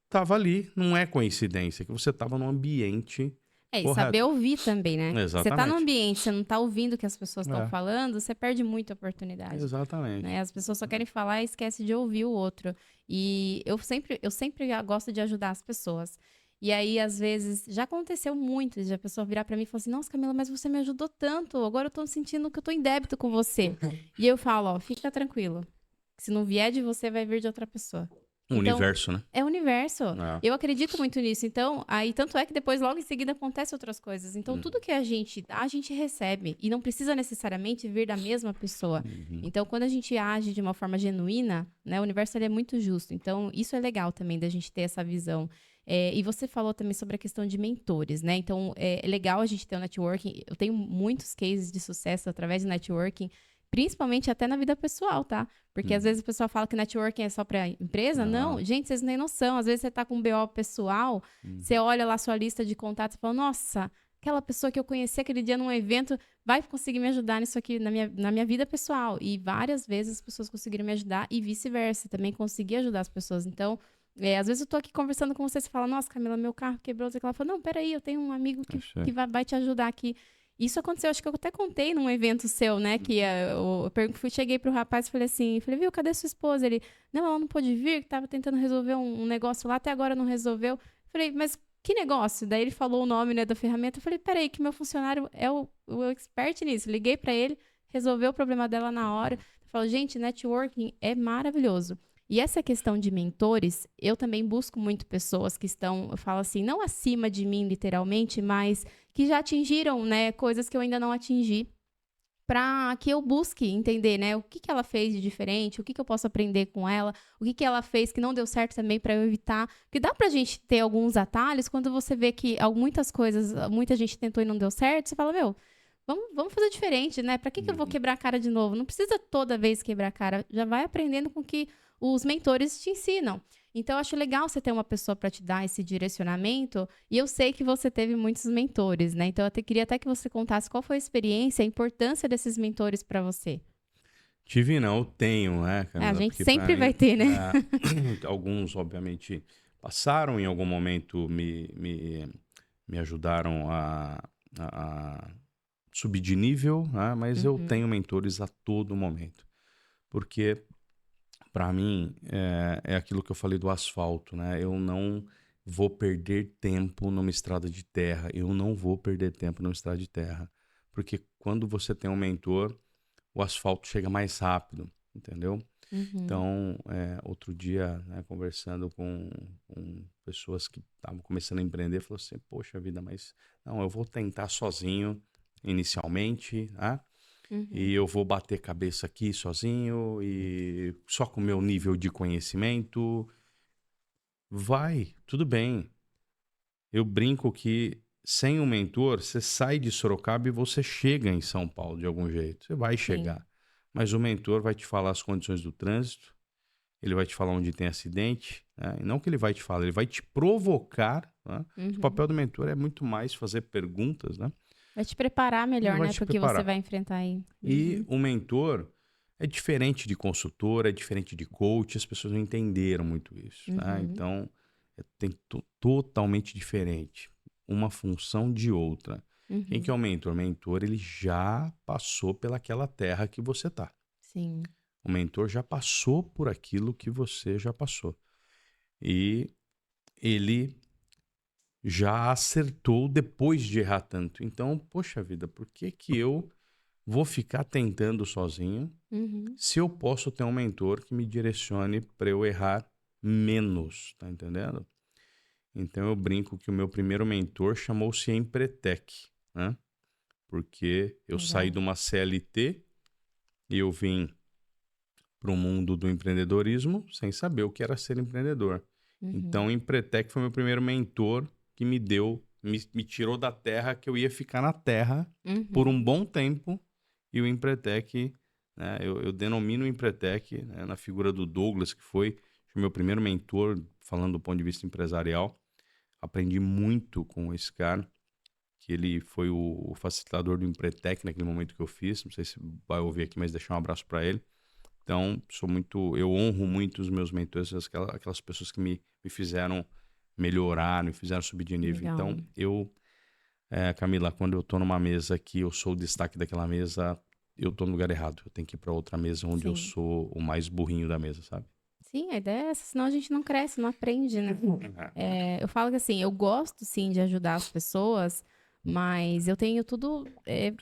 [SPEAKER 2] tava ali, não é coincidência, que você tava num ambiente
[SPEAKER 1] É, e saber
[SPEAKER 2] correto.
[SPEAKER 1] ouvir também, né? Você tá no
[SPEAKER 2] Exatamente.
[SPEAKER 1] ambiente, você não tá ouvindo o que as pessoas estão
[SPEAKER 2] É,
[SPEAKER 1] falando, você perde muita oportunidade, né?
[SPEAKER 2] exatamente.
[SPEAKER 1] As pessoas só querem falar e esquece de ouvir o outro. E eu sempre gosto de ajudar as pessoas. E aí, às vezes, já aconteceu muito de a pessoa virar pra mim e falar assim: Nossa, Camila, mas você me ajudou tanto, agora eu tô sentindo que eu tô em débito com você. E eu falo: Ó, fica tranquilo. Se não vier de você, vai vir de outra pessoa.
[SPEAKER 2] O
[SPEAKER 1] Então,
[SPEAKER 2] universo, né?
[SPEAKER 1] é o universo.
[SPEAKER 2] É.
[SPEAKER 1] Eu acredito muito nisso. Então, aí tanto é que depois, logo em seguida, acontecem outras coisas. Então,
[SPEAKER 2] Uhum.
[SPEAKER 1] tudo que a gente dá, a gente recebe. E não precisa necessariamente vir da mesma pessoa.
[SPEAKER 2] Uhum.
[SPEAKER 1] Então, quando a gente age de uma forma genuína, né, o universo ele é muito justo. Então, isso é legal também da gente ter essa visão. E você falou também sobre a questão de mentores, né? Então, é legal a gente ter o networking. Eu tenho muitos cases de sucesso através do networking, principalmente até na vida pessoal, tá? Porque às
[SPEAKER 2] Uhum.
[SPEAKER 1] vezes o pessoal fala que networking é só para empresa. Não,
[SPEAKER 2] Não.
[SPEAKER 1] gente, vocês não têm noção. Às vezes você tá com um BO pessoal,
[SPEAKER 2] Uhum.
[SPEAKER 1] você olha lá a sua lista de contatos e fala: Nossa, aquela pessoa que eu conheci aquele dia num evento vai conseguir me ajudar nisso aqui na minha vida pessoal. E várias vezes as pessoas conseguiram me ajudar e vice-versa. Também consegui ajudar as pessoas. Então, às vezes eu tô aqui conversando com você e fala: Nossa, Camila, meu carro quebrou. Ela fala: Não, peraí, eu tenho um amigo que,
[SPEAKER 2] Isso aí.
[SPEAKER 1] que vai te ajudar aqui. Isso aconteceu, acho que eu até contei num evento seu, né? Que cheguei pro rapaz e falei, viu, cadê sua esposa? Ele, não, ela não pôde vir, que tava tentando resolver um negócio lá, até agora não resolveu. Falei, mas que negócio? Daí ele falou o nome, né, da ferramenta. Eu falei, peraí, que meu funcionário é o expert nisso. Liguei pra ele, resolveu o problema dela na hora. Eu falo, gente, networking é maravilhoso. E essa questão de mentores, eu também busco muito pessoas que estão, eu falo assim, não acima de mim, literalmente, mas que já atingiram, né, coisas que eu ainda não atingi, para que eu busque entender, né, o que ela fez de diferente, o que eu posso aprender com ela, o que ela fez que não deu certo também para eu evitar. Porque dá pra gente ter alguns atalhos quando você vê que muitas coisas, muita gente tentou e não deu certo, você fala, meu, vamos fazer diferente, né? Para que eu vou
[SPEAKER 2] Uhum.
[SPEAKER 1] quebrar a cara de novo? Não precisa toda vez quebrar a cara, já vai aprendendo com o que os mentores te ensinam. Então, eu acho legal você ter uma pessoa para te dar esse direcionamento. E eu sei que você teve muitos mentores, né? Então, queria até que você contasse qual foi a experiência, a importância desses mentores para você.
[SPEAKER 2] Tive não, tenho, né,
[SPEAKER 1] A
[SPEAKER 2] Camila?
[SPEAKER 1] gente
[SPEAKER 2] Porque para
[SPEAKER 1] sempre
[SPEAKER 2] mim,
[SPEAKER 1] vai ter, né?
[SPEAKER 2] alguns, obviamente, passaram, em algum momento me ajudaram a subir de nível, né? Mas eu
[SPEAKER 1] Uhum,
[SPEAKER 2] tenho mentores a todo momento. Porque, para mim, é aquilo que eu falei do asfalto, né? Eu não vou perder tempo numa estrada de terra. Eu não vou perder tempo numa estrada de terra. Porque quando você tem um mentor, o asfalto chega mais rápido, entendeu?
[SPEAKER 1] uhum,
[SPEAKER 2] Então, outro dia, né, conversando com pessoas que estavam começando a empreender, falou assim, poxa vida, mas não, eu vou tentar sozinho inicialmente, né? E
[SPEAKER 1] uhum.
[SPEAKER 2] eu vou bater cabeça aqui sozinho e só com o meu nível de conhecimento. Vai, tudo bem. Eu brinco que sem um mentor, você sai de Sorocaba e você chega em São Paulo de algum jeito. Você vai
[SPEAKER 1] Sim.
[SPEAKER 2] chegar. Mas o mentor vai te falar as condições do trânsito, ele vai te falar onde tem acidente, né? E não que ele vai te falar, ele vai te provocar, né? O
[SPEAKER 1] Uhum.
[SPEAKER 2] papel do mentor é muito mais fazer perguntas, né?
[SPEAKER 1] Vai te preparar
[SPEAKER 2] Ele
[SPEAKER 1] melhor,
[SPEAKER 2] vai
[SPEAKER 1] né?
[SPEAKER 2] te
[SPEAKER 1] Porque você
[SPEAKER 2] preparar.
[SPEAKER 1] vai enfrentar aí.
[SPEAKER 2] E
[SPEAKER 1] Uhum,
[SPEAKER 2] o mentor é diferente de consultor, é diferente de coach, as pessoas não entenderam muito isso, né?
[SPEAKER 1] uhum,
[SPEAKER 2] Então, totalmente diferente. Uma função de outra. Quem que é
[SPEAKER 1] uhum.
[SPEAKER 2] o mentor? O mentor, ele já passou pelaquela terra que você tá.
[SPEAKER 1] Sim.
[SPEAKER 2] O mentor já passou por aquilo que você já passou. E ele já acertou depois de errar tanto. Então, poxa vida, por que que eu vou ficar tentando sozinho, se eu posso ter um mentor que me direcione para eu errar menos, tá entendendo? Então eu brinco que o meu primeiro mentor chamou-se Empretec, né? Porque eu saí
[SPEAKER 1] Legal.
[SPEAKER 2] de uma CLT e eu vim para o mundo do empreendedorismo sem saber o que era ser empreendedor. Então o Empretec foi meu primeiro mentor que me deu, me tirou da terra, que eu ia ficar na terra por um bom tempo. E o Empretec, né, eu denomino o Empretec, né, na figura do Douglas, que foi o meu primeiro mentor, falando do ponto de vista empresarial. Aprendi muito com esse cara, que ele foi o facilitador do Empretec naquele momento que eu fiz. Não sei se vai ouvir aqui, mas deixar um abraço para ele. Então, eu honro muito os meus mentores, aquelas pessoas que me fizeram melhorar, me fizeram subir de nível.
[SPEAKER 1] Legal.
[SPEAKER 2] Então, Camila, quando eu tô numa mesa que eu sou o destaque daquela mesa, eu tô no lugar errado. Eu tenho que ir para outra mesa onde eu
[SPEAKER 1] Sim.
[SPEAKER 2] sou o mais burrinho da mesa, sabe?
[SPEAKER 1] Sim, a ideia é essa, senão a gente não cresce, não aprende, né? Eu falo que assim, eu gosto sim de ajudar as pessoas, mas eu tenho tudo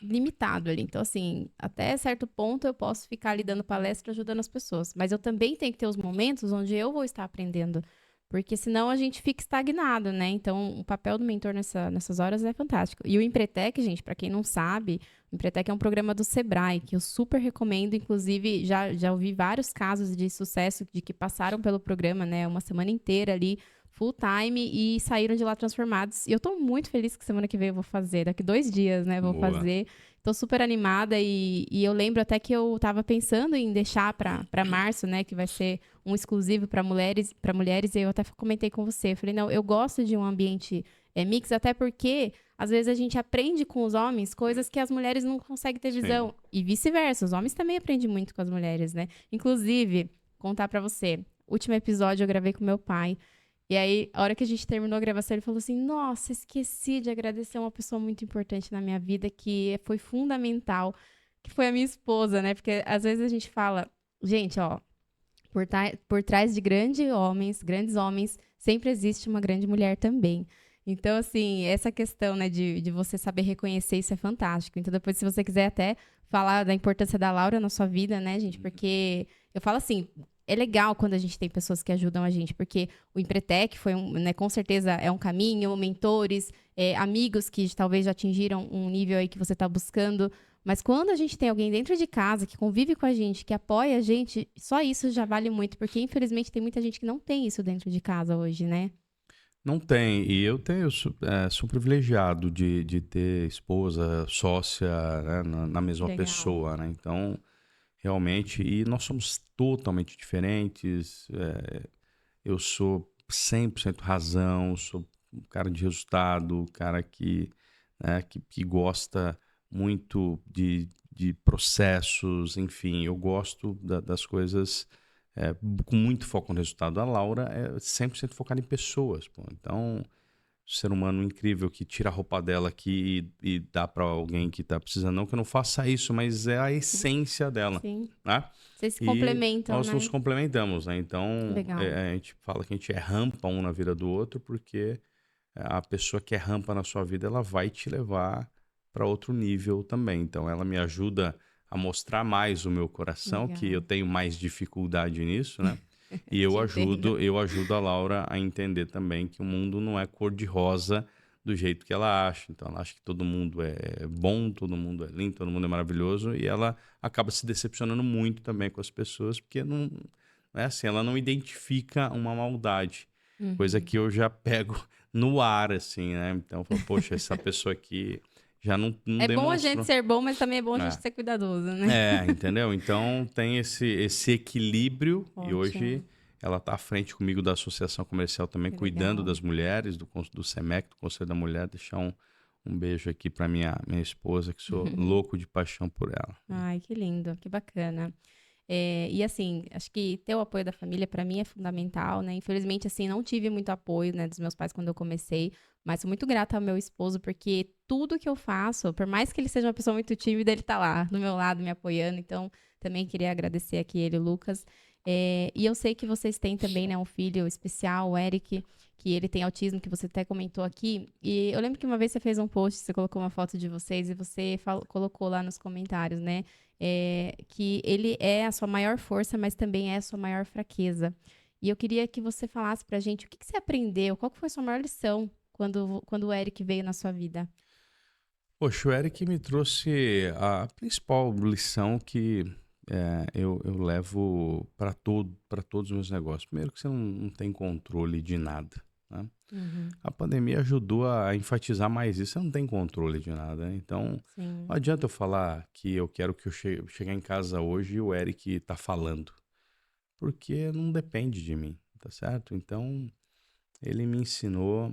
[SPEAKER 1] limitado ali. Então, assim, até certo ponto eu posso ficar ali dando palestra ajudando as pessoas. Mas eu também tenho que ter os momentos onde eu vou estar aprendendo. Porque senão a gente fica estagnado, né? Então, o papel do mentor nessas horas é fantástico. E o Empretec, gente, para quem não sabe, o Empretec é um programa do Sebrae, que eu super recomendo. Inclusive, já ouvi vários casos de sucesso de que passaram pelo programa, né? Uma semana inteira ali, full time, e saíram de lá transformados. E eu tô muito feliz que semana que vem eu vou fazer. Daqui 2 dias, né? Vou
[SPEAKER 2] Boa.
[SPEAKER 1] fazer. Tô super animada e eu lembro até que eu tava pensando em deixar para março, né? Que vai ser um exclusivo para mulheres, e eu até comentei com você. Eu falei, não, eu gosto de um ambiente mix, até porque às vezes a gente aprende com os homens coisas que as mulheres não conseguem ter visão.
[SPEAKER 2] Sim.
[SPEAKER 1] E vice-versa, os homens também aprendem muito com as mulheres, né? Inclusive, contar para você, último episódio eu gravei com meu pai. E aí, a hora que a gente terminou a gravação, ele falou assim: Nossa, esqueci de agradecer uma pessoa muito importante na minha vida, que foi fundamental, que foi a minha esposa, né? Porque às vezes a gente fala, gente, ó, por trás de grandes homens, sempre existe uma grande mulher também. Então, assim, essa questão, né, de você saber reconhecer isso é fantástico. Então, depois, se você quiser até falar da importância da Laura na sua vida, né, gente? Porque eu falo assim, é legal quando a gente tem pessoas que ajudam a gente, porque o Empretec foi, né, com certeza é um caminho, mentores, amigos que talvez já atingiram um nível aí que você está buscando. Mas quando a gente tem alguém dentro de casa que convive com a gente, que apoia a gente, só isso já vale muito, porque infelizmente tem muita gente que não tem isso dentro de casa hoje, né?
[SPEAKER 2] Não tem. E sou privilegiado de ter esposa, sócia, né, na mesma
[SPEAKER 1] Legal.
[SPEAKER 2] pessoa, né? Então, realmente, e nós somos totalmente diferentes. Eu sou 100% razão, sou um cara de resultado, um cara né, que gosta muito de processos, enfim, eu gosto das coisas com muito foco no resultado. A Laura é 100% focada em pessoas, pô. Então, ser humano incrível que tira a roupa dela aqui e dá para alguém que tá precisando. Não que eu não faça isso, mas é a essência dela,
[SPEAKER 1] Sim.
[SPEAKER 2] né?
[SPEAKER 1] Vocês se
[SPEAKER 2] E
[SPEAKER 1] complementam,
[SPEAKER 2] nós nos
[SPEAKER 1] né?
[SPEAKER 2] complementamos, né?
[SPEAKER 1] Que
[SPEAKER 2] Então,
[SPEAKER 1] legal.
[SPEAKER 2] a gente fala que a gente é rampa um na vida do outro, porque a pessoa que é rampa na sua vida, ela vai te levar para outro nível também. Então, ela me ajuda a mostrar mais o meu coração, que eu
[SPEAKER 1] Legal.
[SPEAKER 2] tenho mais dificuldade nisso, né? E
[SPEAKER 1] Te entendo.
[SPEAKER 2] eu ajudo a Laura a entender também que o mundo não é cor-de-rosa do jeito que ela acha. Então, ela acha que todo mundo é bom, todo mundo é lindo, todo mundo é maravilhoso, e ela acaba se decepcionando muito também com as pessoas, porque não é assim, ela não identifica uma maldade, coisa
[SPEAKER 1] Uhum.
[SPEAKER 2] que eu já pego no ar, assim, né? Então, eu falo, poxa, essa pessoa aqui já não
[SPEAKER 1] É bom a gente
[SPEAKER 2] demonstrou.
[SPEAKER 1] ser bom, mas também é bom a gente
[SPEAKER 2] É.
[SPEAKER 1] ser cuidadoso, né?
[SPEAKER 2] Entendeu? Então tem esse equilíbrio e hoje
[SPEAKER 1] Ótimo.
[SPEAKER 2] ela está à frente comigo da Associação Comercial também,
[SPEAKER 1] Que
[SPEAKER 2] cuidando
[SPEAKER 1] legal.
[SPEAKER 2] das mulheres, do SEMEC, do Conselho da Mulher. Deixar um beijo aqui para minha esposa, que sou louco de paixão por ela.
[SPEAKER 1] Ai, que lindo, que bacana. E assim, acho que ter o apoio da família para mim é fundamental, né? Infelizmente, assim, não tive muito apoio, né, dos meus pais quando eu comecei, mas sou muito grata ao meu esposo porque tudo que eu faço, por mais que ele seja uma pessoa muito tímida, ele tá lá do meu lado me apoiando. Então, também queria agradecer aqui ele, o Lucas. E eu sei que vocês têm também, né, um filho especial, o Eric, que ele tem autismo, que você até comentou aqui. E eu lembro que uma vez você fez um post, você colocou uma foto de vocês e você colocou lá nos comentários, né, que ele é a sua maior força, mas também é a sua maior fraqueza. E eu queria que você falasse pra gente o que você aprendeu, qual que foi a sua maior lição quando o Eric veio na sua vida.
[SPEAKER 2] Poxa, o Eric me trouxe a principal lição que eu levo para todos os meus negócios. Primeiro que você não tem controle de nada, né?
[SPEAKER 1] Uhum.
[SPEAKER 2] A pandemia ajudou a enfatizar mais isso. Você não tem controle de nada, né? Então,
[SPEAKER 1] Sim.
[SPEAKER 2] não adianta eu falar que eu quero que eu chegar em casa hoje e o Eric tá falando, porque não depende de mim, tá certo? Então, ele me ensinou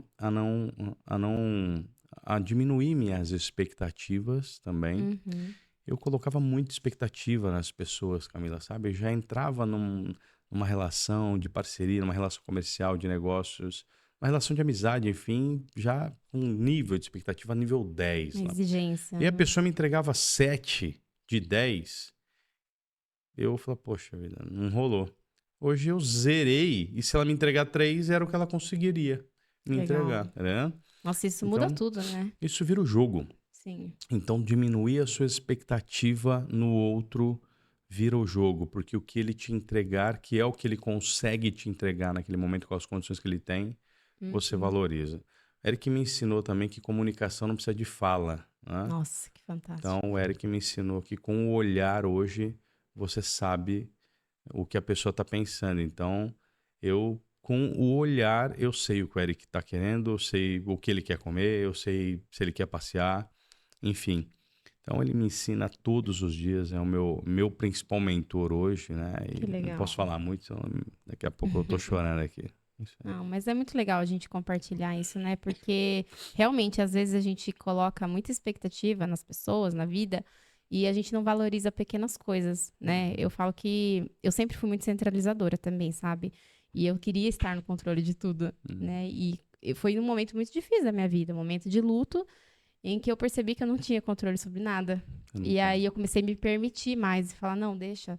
[SPEAKER 2] a diminuir minhas expectativas também.
[SPEAKER 1] Uhum.
[SPEAKER 2] Eu colocava muita expectativa nas pessoas, Camila, sabe? Eu já entrava numa relação de parceria, numa relação comercial, de negócios, uma relação de amizade, enfim, já com um nível de expectativa nível 10
[SPEAKER 1] Uma
[SPEAKER 2] lá.
[SPEAKER 1] exigência,
[SPEAKER 2] E a
[SPEAKER 1] né?
[SPEAKER 2] pessoa me entregava 7 de 10, eu falava, poxa vida, não rolou. Hoje eu zerei, e se ela me entregar 3, era o que ela conseguiria me entregar,
[SPEAKER 1] Legal.
[SPEAKER 2] tá vendo?
[SPEAKER 1] Nossa, isso muda
[SPEAKER 2] Então,
[SPEAKER 1] tudo, né?
[SPEAKER 2] isso vira o jogo.
[SPEAKER 1] Sim.
[SPEAKER 2] Então, diminuir a sua expectativa no outro vira o jogo, porque o que ele te entregar, que é o que ele consegue te entregar naquele momento com as condições que ele tem, você
[SPEAKER 1] Uhum.
[SPEAKER 2] valoriza. Eric me ensinou também que comunicação não precisa de fala, né?
[SPEAKER 1] Nossa, que
[SPEAKER 2] Então,
[SPEAKER 1] fantástico.
[SPEAKER 2] o Eric me ensinou que com o olhar hoje você sabe o que a pessoa está pensando. Então, com o olhar, eu sei o que o Eric está querendo, eu sei o que ele quer comer, eu sei se ele quer passear, enfim. Então, ele me ensina todos os dias, é o meu principal mentor hoje, né?
[SPEAKER 1] Que
[SPEAKER 2] E não posso
[SPEAKER 1] legal.
[SPEAKER 2] falar muito, senão daqui a pouco eu tô chorando aqui. Isso aí.
[SPEAKER 1] Não, mas é muito legal a gente compartilhar isso, né? Porque realmente, às vezes, a gente coloca muita expectativa nas pessoas, na vida, e a gente não valoriza pequenas coisas, né? Eu falo que eu sempre fui muito centralizadora também, sabe? E eu queria estar no controle de tudo,
[SPEAKER 2] Uhum.
[SPEAKER 1] né? E foi um momento muito difícil da minha vida, um momento de luto, em que eu percebi que eu não tinha controle sobre nada.
[SPEAKER 2] Eu não
[SPEAKER 1] E
[SPEAKER 2] tenho.
[SPEAKER 1] aí eu comecei a me permitir mais e falar, não, deixa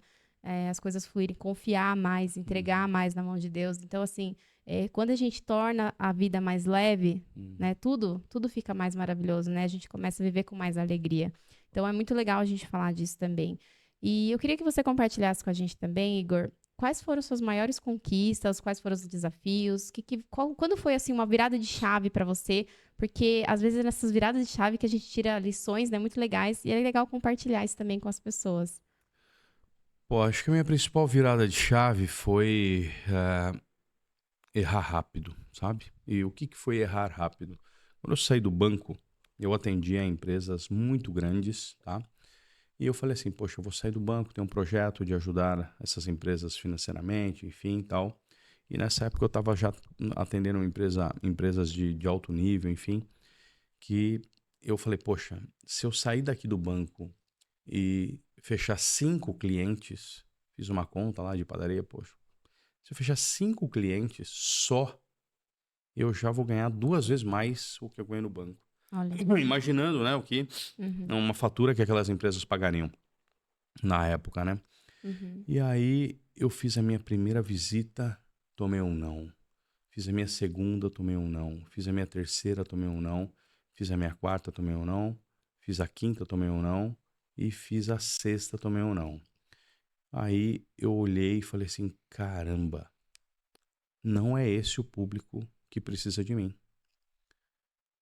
[SPEAKER 1] as coisas fluírem, confiar mais, entregar
[SPEAKER 2] Uhum.
[SPEAKER 1] mais na mão de Deus. Então, assim, quando a gente torna a vida mais leve,
[SPEAKER 2] Uhum.
[SPEAKER 1] né, tudo fica mais maravilhoso, né? A gente começa a viver com mais alegria. Então, é muito legal a gente falar disso também. E eu queria que você compartilhasse com a gente também, Igor, quais foram suas maiores conquistas, quais foram os desafios, quando foi assim uma virada de chave para você? Porque às vezes é nessas viradas de chave que a gente tira lições, né, muito legais, e é legal compartilhar isso também com as pessoas.
[SPEAKER 2] Pô, acho que a minha principal virada de chave foi errar rápido, sabe? E o que foi errar rápido? Quando eu saí do banco, eu atendia empresas muito grandes, tá? E eu falei assim, poxa, eu vou sair do banco, tenho um projeto de ajudar essas empresas financeiramente, enfim, tal. E nessa época eu estava já atendendo empresas de alto nível, enfim, que eu falei, poxa, se eu sair daqui do banco e fechar 5 clientes, fiz uma conta lá de padaria, poxa, se eu fechar 5 clientes só, eu já vou ganhar 2 vezes mais o que eu ganho no banco.
[SPEAKER 1] Olha.
[SPEAKER 2] Imaginando, né, o que
[SPEAKER 1] Uhum,
[SPEAKER 2] uma fatura que aquelas empresas pagariam na época, né?
[SPEAKER 1] uhum.
[SPEAKER 2] E aí eu fiz a minha primeira visita, tomei um não. Fiz a minha segunda, tomei um não. Fiz a minha terceira, tomei um não. Fiz a minha quarta, tomei um não. Fiz a quinta, tomei um não. E fiz a sexta, tomei um não. Aí eu olhei e falei assim, caramba, não é esse o público que precisa de mim.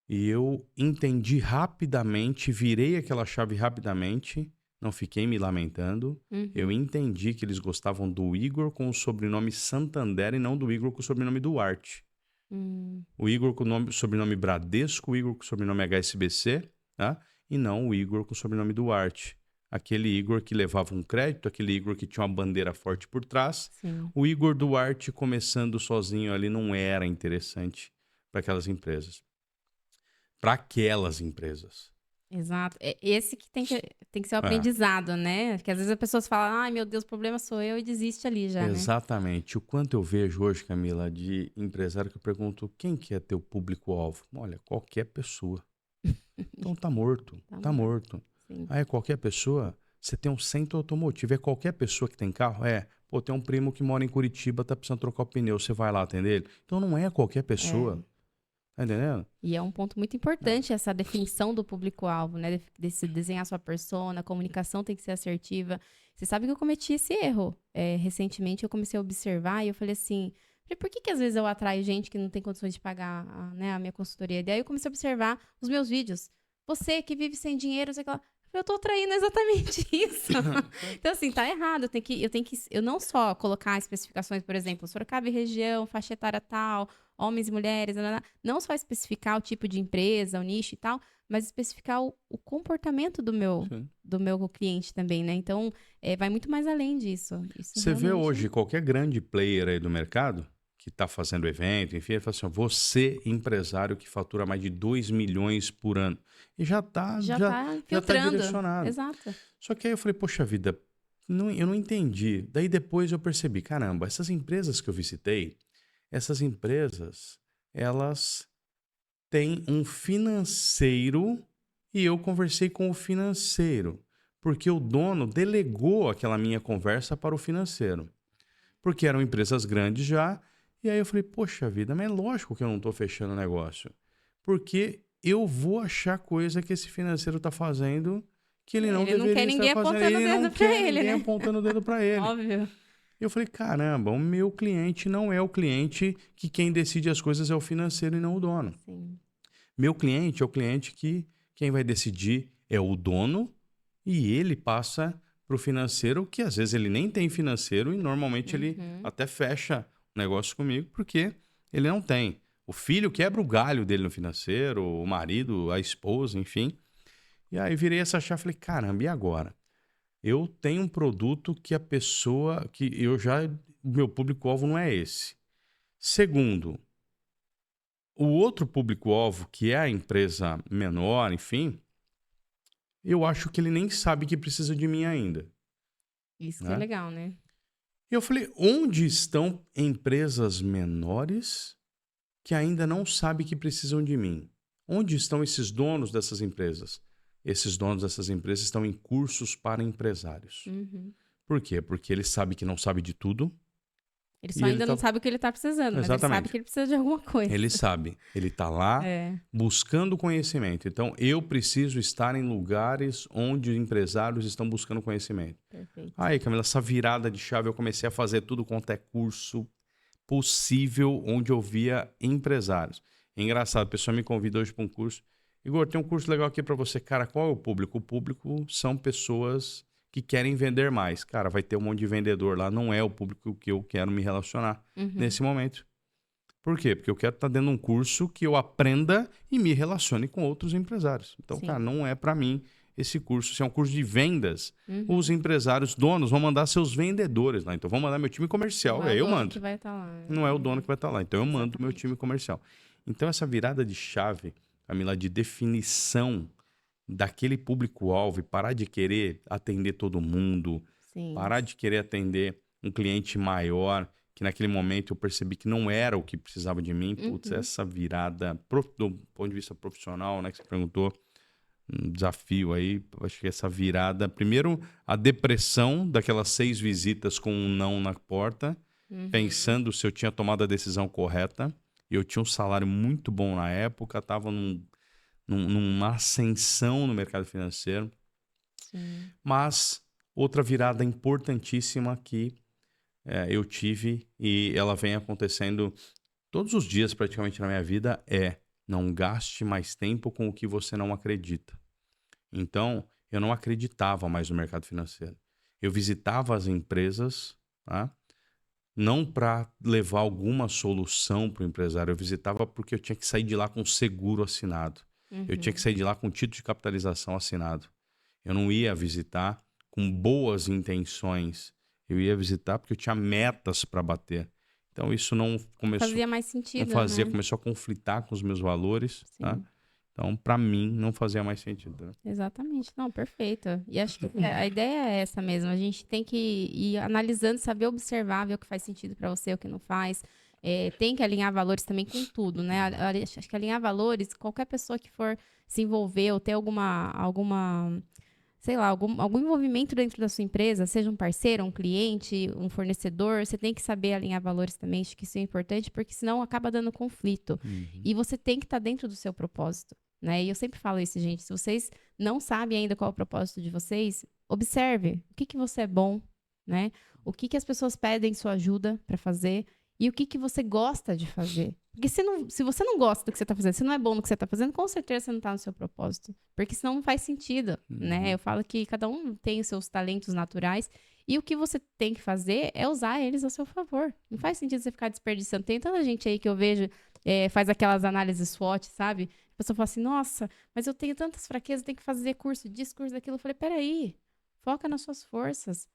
[SPEAKER 2] E eu entendi rapidamente, virei aquela chave rapidamente, não fiquei me lamentando. Eu
[SPEAKER 1] Uhum.
[SPEAKER 2] entendi que eles gostavam do Igor com o sobrenome Santander e não do Igor com o sobrenome Duarte.
[SPEAKER 1] Hum.
[SPEAKER 2] O Igor com o sobrenome Bradesco, o Igor com o sobrenome HSBC, tá? E não o Igor com o sobrenome Duarte. Aquele Igor que levava um crédito, aquele Igor que tinha uma bandeira forte por trás.
[SPEAKER 1] Sim,
[SPEAKER 2] O Igor Duarte começando sozinho ali não era interessante para aquelas empresas. Para aquelas empresas.
[SPEAKER 1] exato. É esse que tem que ser o
[SPEAKER 2] É,
[SPEAKER 1] aprendizado, né? Porque às vezes as pessoas falam, ai meu Deus, o problema sou eu, e desiste ali já, né?
[SPEAKER 2] exatamente. O quanto eu vejo hoje, Camila, de empresário que eu pergunto quem que é teu público-alvo? Olha, qualquer pessoa. Então tá morto,
[SPEAKER 1] Tá
[SPEAKER 2] tá
[SPEAKER 1] morto.
[SPEAKER 2] morto.
[SPEAKER 1] Sim.
[SPEAKER 2] Ah, é qualquer pessoa? Você tem um centro automotivo, é qualquer pessoa que tem carro? É. Pô, tem um primo que mora em Curitiba, tá precisando trocar o pneu, você vai lá atender ele? Então não é qualquer pessoa. Tá entendendo?
[SPEAKER 1] E é um ponto muito importante essa definição do público-alvo, né? De desenhar sua persona, a comunicação tem que ser assertiva. Você sabe que eu cometi esse erro. Recentemente eu comecei a observar e eu falei assim, por que às vezes eu atraio gente que não tem condições de pagar a minha consultoria? Daí eu comecei a observar os meus vídeos. Você que vive sem dinheiro, sei lá. Eu tô atraindo exatamente isso. Então, assim, tá errado. Eu não só colocar especificações, por exemplo, Sorocaba e região, faixa etária tal, homens e mulheres, não só especificar o tipo de empresa, o nicho e tal, mas especificar o comportamento do meu cliente também, né? Então, vai muito mais além disso. Isso
[SPEAKER 2] Você vê
[SPEAKER 1] realmente...
[SPEAKER 2] hoje qualquer grande player aí do mercado que está fazendo evento, enfim, ele fala assim, ó, você empresário que fatura mais de 2 milhões por ano. E já tá
[SPEAKER 1] filtrando.
[SPEAKER 2] direcionado.
[SPEAKER 1] Exato.
[SPEAKER 2] Só que aí eu falei, poxa vida, eu não entendi. Daí depois eu percebi, caramba, essas empresas que eu visitei, essas empresas, elas têm um financeiro e eu conversei com o financeiro, porque o dono delegou aquela minha conversa para o financeiro, porque eram empresas grandes já, e aí eu falei, poxa vida, mas é lógico que eu não estou fechando o negócio, porque eu vou achar coisa que esse financeiro está fazendo que ele não deveria estar fazendo. Ele não quer ninguém apontando o dedo para ele.
[SPEAKER 1] Óbvio.
[SPEAKER 2] Eu falei, caramba, o meu cliente não é o cliente que quem decide as coisas é o financeiro e não o dono.
[SPEAKER 1] Sim.
[SPEAKER 2] Meu cliente é o cliente que quem vai decidir é o dono e ele passa para o financeiro, que às vezes ele nem tem financeiro e normalmente ele até fecha o negócio comigo porque ele não tem. O filho quebra o galho dele no financeiro, o marido, a esposa, enfim. E aí virei essa chave e falei, caramba, e agora? Eu tenho um produto que a pessoa, o meu público-alvo não é esse. Segundo, o outro público-alvo, que é a empresa menor, enfim, eu acho que ele nem sabe que precisa de mim ainda.
[SPEAKER 1] Isso que é legal, né?
[SPEAKER 2] E eu falei, onde estão empresas menores que ainda não sabem que precisam de mim? Onde estão esses donos dessas empresas? Esses donos dessas empresas estão em cursos para empresários. Por quê? Porque ele sabe que não sabe de tudo.
[SPEAKER 1] Ele só ainda não sabe o que ele está precisando, mas ele sabe que ele precisa de alguma coisa.
[SPEAKER 2] Ele sabe. Ele está lá buscando conhecimento. Então, eu preciso estar em lugares onde empresários estão buscando conhecimento.
[SPEAKER 1] Perfeito.
[SPEAKER 2] Aí, Camila, essa virada de chave, eu comecei a fazer tudo quanto é curso possível onde eu via empresários. É engraçado, a pessoa me convida hoje para um curso. Igor, tem um curso legal aqui para você. Cara, qual é o público? O público são pessoas que querem vender mais. Cara, vai ter um monte de vendedor lá. Não é o público que eu quero me relacionar nesse momento. Por quê? Porque eu quero estar dando um curso que eu aprenda e me relacione com outros empresários. Então, cara, não é para mim esse curso. Se é um curso de vendas, os empresários, donos, vão mandar seus vendedores lá. Então, vão mandar meu time comercial.
[SPEAKER 1] Não é
[SPEAKER 2] eu
[SPEAKER 1] o dono
[SPEAKER 2] mando.
[SPEAKER 1] que vai estar lá.
[SPEAKER 2] Não é o dono que vai estar lá. Então, eu mando o meu time comercial. Então, essa virada de chave, Camila, de definição daquele público-alvo e parar de querer atender todo mundo, parar de querer atender um cliente maior, que naquele momento eu percebi que não era o que precisava de mim. Putz, essa virada, do ponto de vista profissional, né, que você perguntou, um desafio aí, acho que essa virada, primeiro a depressão daquelas 6 visitas com um não na porta, pensando se eu tinha tomado a decisão correta. Eu tinha um salário muito bom na época, estava numa ascensão no mercado financeiro. Mas outra virada importantíssima que eu tive e ela vem acontecendo todos os dias praticamente na minha vida é: não gaste mais tempo com o que você não acredita. Então, eu não acreditava mais no mercado financeiro. Eu visitava as empresas, tá? Não para levar alguma solução para o empresário, eu visitava porque eu tinha que sair de lá com seguro assinado. Eu tinha que sair de lá com título de capitalização assinado. Eu não ia visitar com boas intenções. Eu ia visitar porque eu tinha metas para bater. Então isso não começou...
[SPEAKER 1] Fazia mais sentido,
[SPEAKER 2] não fazia,
[SPEAKER 1] né?
[SPEAKER 2] Começou a conflitar com os meus valores, tá? Então, para mim, não fazia mais sentido. Né?
[SPEAKER 1] Exatamente. Não, perfeito. E acho que a ideia é essa mesmo. A gente tem que ir analisando, saber observar, ver o que faz sentido para você, o que não faz. Tem que alinhar valores também com tudo, né? Acho que alinhar valores, qualquer pessoa que for se envolver ou ter alguma sei lá, algum envolvimento dentro da sua empresa, seja um parceiro, um cliente, um fornecedor, você tem que saber alinhar valores também, acho que isso é importante, porque senão acaba dando conflito.
[SPEAKER 2] Uhum.
[SPEAKER 1] E você tem que estar dentro do seu propósito, né? E eu sempre falo isso, gente, se vocês não sabem ainda qual é o propósito de vocês, observe o que você é bom, né? O que as pessoas pedem sua ajuda para fazer e o que você gosta de fazer. Porque se você não gosta do que você está fazendo, se não é bom no que você está fazendo, com certeza você não está no seu propósito. Porque senão não faz sentido, né? Eu falo que cada um tem os seus talentos naturais e o que você tem que fazer é usar eles a seu favor. Não faz sentido você ficar desperdiçando. Tem tanta gente aí que eu vejo, faz aquelas análises SWOT, sabe? A pessoa fala assim, nossa, mas eu tenho tantas fraquezas, tenho que fazer curso disso, curso daquilo. Eu falei, peraí, foca nas suas forças.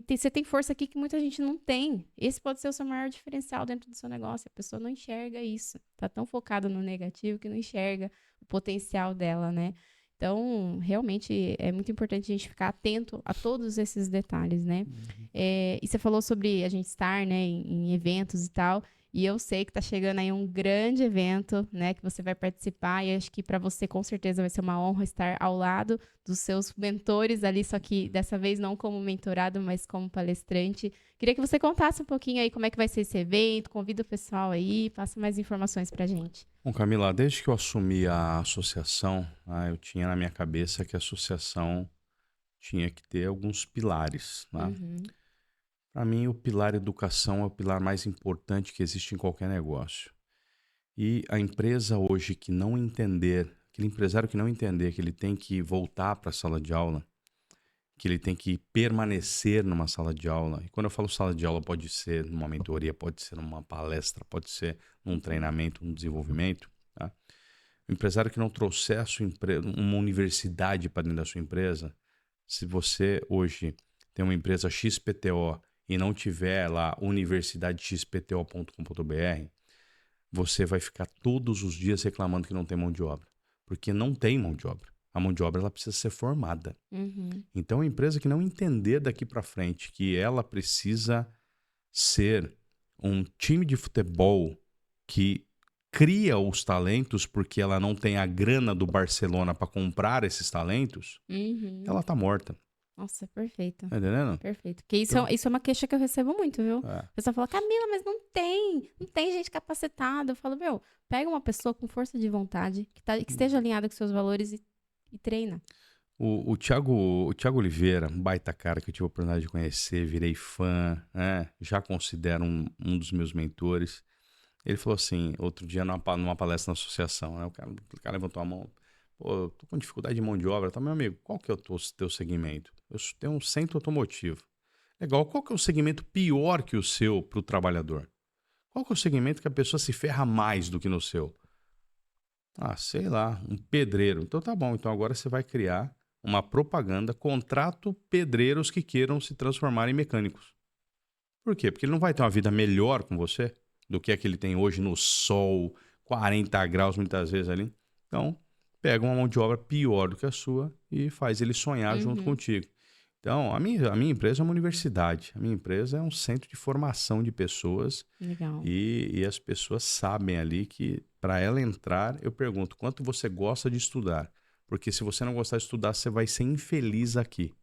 [SPEAKER 1] Você tem força aqui que muita gente não tem. Esse pode ser o seu maior diferencial dentro do seu negócio. A pessoa não enxerga isso. Tá tão focada no negativo que não enxerga o potencial dela, né? Então, realmente, é muito importante a gente ficar atento a todos esses detalhes, né? E você falou sobre a gente estar, né, em eventos e tal. E eu sei que tá chegando aí um grande evento, né, que você vai participar. E acho que para você, com certeza, vai ser uma honra estar ao lado dos seus mentores ali, só que dessa vez não como mentorado, mas como palestrante. Queria que você contasse um pouquinho aí como é que vai ser esse evento, convida o pessoal aí, passa mais informações pra gente.
[SPEAKER 2] Bom, Camila, desde que eu assumi a associação, eu tinha na minha cabeça que a associação tinha que ter alguns pilares, né?
[SPEAKER 1] Uhum,
[SPEAKER 2] Para mim, o pilar educação é o pilar mais importante que existe em qualquer negócio. E a empresa hoje que não entender, aquele empresário que não entender que ele tem que voltar para a sala de aula, que ele tem que permanecer numa sala de aula. E quando eu falo sala de aula, pode ser numa mentoria, pode ser numa palestra, pode ser num treinamento, num desenvolvimento. Tá? O empresário que não trouxer a sua uma universidade para dentro da sua empresa, se você hoje tem uma empresa XPTO e não tiver lá universidadexpto.com.br, você vai ficar todos os dias reclamando que não tem mão de obra. Porque não tem mão de obra. A mão de obra ela precisa ser formada.
[SPEAKER 1] uhum,
[SPEAKER 2] Então, a empresa que não entender daqui para frente que ela precisa ser um time de futebol que cria os talentos porque ela não tem a grana do Barcelona para comprar esses talentos,
[SPEAKER 1] uhum.
[SPEAKER 2] ela tá morta.
[SPEAKER 1] Nossa, perfeito.
[SPEAKER 2] Tá entendendo?
[SPEAKER 1] Perfeito. Porque
[SPEAKER 2] Então,
[SPEAKER 1] isso é uma queixa que eu recebo muito, viu?
[SPEAKER 2] é.
[SPEAKER 1] A pessoa fala, Camila, mas não tem gente capacitada. Eu falo, meu, pega uma pessoa com força de vontade, que esteja alinhada com seus valores e treina.
[SPEAKER 2] O Thiago Oliveira, um baita cara que eu tive a oportunidade de conhecer, virei fã, né? Já considero um dos meus mentores. Ele falou assim, outro dia numa palestra na associação, né? O cara levantou a mão. Pô, eu tô com dificuldade de mão de obra, tá, meu amigo? Qual que é o teu segmento? Eu tenho um centro automotivo. Legal, qual que é o segmento pior que o seu para o trabalhador? Qual que é o segmento que a pessoa se ferra mais do que no seu? Ah, sei lá, um pedreiro. Então tá bom, então agora você vai criar uma propaganda, contrato pedreiros que queiram se transformar em mecânicos. Por quê? Porque ele não vai ter uma vida melhor com você do que a que ele tem hoje no sol, 40 graus muitas vezes ali. Então, pega uma mão de obra pior do que a sua e faz ele sonhar junto
[SPEAKER 1] Uhum.
[SPEAKER 2] contigo. Então, a minha empresa é uma universidade. A minha empresa é um centro de formação de pessoas
[SPEAKER 1] Legal.
[SPEAKER 2] e as pessoas sabem ali que para ela entrar, eu pergunto, quanto você gosta de estudar? Porque se você não gostar de estudar, você vai ser infeliz aqui.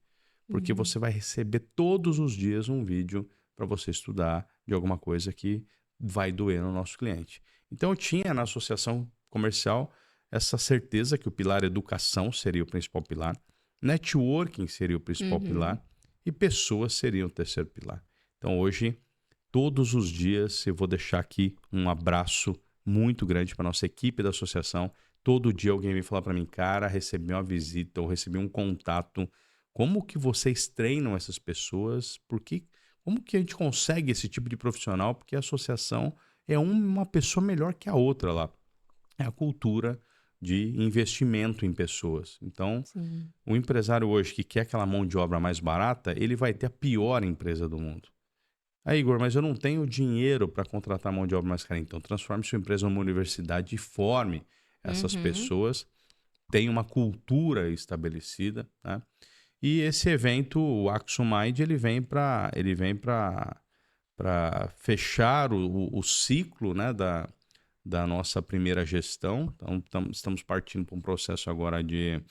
[SPEAKER 2] Porque
[SPEAKER 1] Uhum.
[SPEAKER 2] você vai receber todos os dias um vídeo para você estudar de alguma coisa que vai doer no nosso cliente. Então eu tinha na associação comercial essa certeza que o pilar educação seria o principal pilar, networking seria o principal
[SPEAKER 1] Uhum.
[SPEAKER 2] pilar e pessoas seriam o terceiro pilar. Então hoje, todos os dias, eu vou deixar aqui um abraço muito grande para nossa equipe da associação. Todo dia alguém vem falar para mim, cara, recebi uma visita ou recebi um contato. Como que vocês treinam essas pessoas? Como que a gente consegue esse tipo de profissional? Porque a associação é uma pessoa melhor que a outra lá. É a cultura de investimento em pessoas. Então,
[SPEAKER 1] Sim.
[SPEAKER 2] o empresário hoje que quer aquela mão de obra mais barata, ele vai ter a pior empresa do mundo. Aí, Igor, mas eu não tenho dinheiro para contratar mão de obra mais cara. Então, transforme sua empresa numa universidade e forme essas
[SPEAKER 1] Uhum.
[SPEAKER 2] pessoas. Tenha uma cultura estabelecida, né? E esse evento, o Axomind, ele vem para fechar o ciclo, né, da nossa primeira gestão. Então, estamos partindo para um processo agora de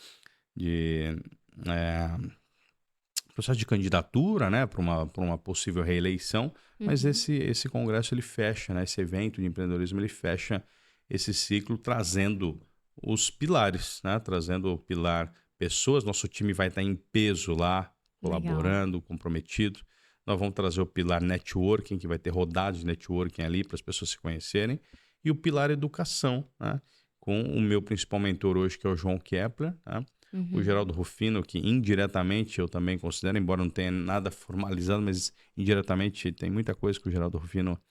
[SPEAKER 2] processo de candidatura, né, para uma possível reeleição, mas
[SPEAKER 1] Uhum.
[SPEAKER 2] esse congresso ele fecha, né, esse evento de empreendedorismo ele fecha esse ciclo trazendo os pilares, né, trazendo o pilar pessoas, nosso time vai estar em peso lá,
[SPEAKER 1] Legal.
[SPEAKER 2] colaborando, comprometido. Nós vamos trazer o pilar networking, que vai ter rodadas de networking ali para as pessoas se conhecerem, e o pilar educação, né, com o meu principal mentor hoje, que é o João Kepler, né, o
[SPEAKER 1] Uhum.
[SPEAKER 2] Geraldo Rufino, que indiretamente eu também considero, embora não tenha nada formalizado, mas indiretamente tem muita coisa que o Geraldo Rufino,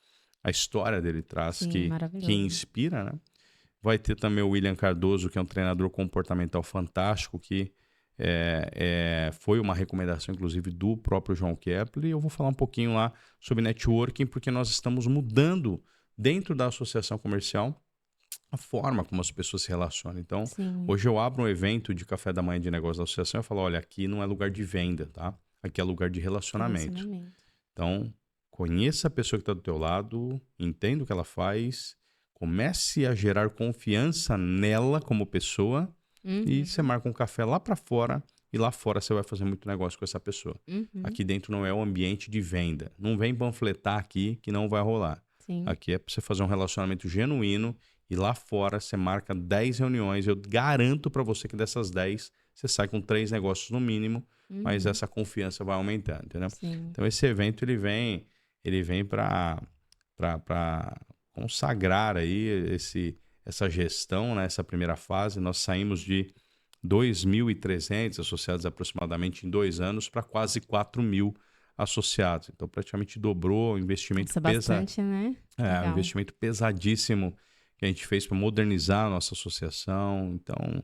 [SPEAKER 2] a história dele traz
[SPEAKER 1] Sim,
[SPEAKER 2] que
[SPEAKER 1] maravilhoso.
[SPEAKER 2] inspira, né? Vai ter também o William Cardoso, que é um treinador comportamental fantástico, que foi uma recomendação, inclusive, do próprio João Kepler. E eu vou falar um pouquinho lá sobre networking, porque nós estamos mudando dentro da associação comercial a forma como as pessoas se relacionam. Então,
[SPEAKER 1] Sim,
[SPEAKER 2] hoje eu abro um evento de café da manhã de negócio da associação e falo, olha, aqui não é lugar de venda, tá? Aqui é lugar de relacionamento.
[SPEAKER 1] relacionamento.
[SPEAKER 2] Então, conheça a pessoa que está do teu lado, entenda o que ela faz, comece a gerar confiança nela como pessoa e você
[SPEAKER 1] Uhum.
[SPEAKER 2] marca um café lá para fora e lá fora você vai fazer muito negócio com essa pessoa.
[SPEAKER 1] Uhum.
[SPEAKER 2] Aqui dentro não é o ambiente de venda. Não vem panfletar aqui que não vai rolar.
[SPEAKER 1] Sim.
[SPEAKER 2] Aqui é para você fazer um relacionamento genuíno e lá fora você marca 10 reuniões. Eu garanto para você que dessas 10 você sai com 3 negócios no mínimo, mas
[SPEAKER 1] Uhum.
[SPEAKER 2] essa confiança vai aumentando, entendeu?
[SPEAKER 1] Sim.
[SPEAKER 2] Então esse evento ele vem para consagrar aí essa gestão, né, essa primeira fase. Nós saímos de 2.300 associados aproximadamente em 2 anos para quase 4.000 associados. Então praticamente dobrou o investimento
[SPEAKER 1] Nossa, bastante, né?
[SPEAKER 2] um
[SPEAKER 1] Legal.
[SPEAKER 2] investimento pesadíssimo que a gente fez para modernizar a nossa associação. Então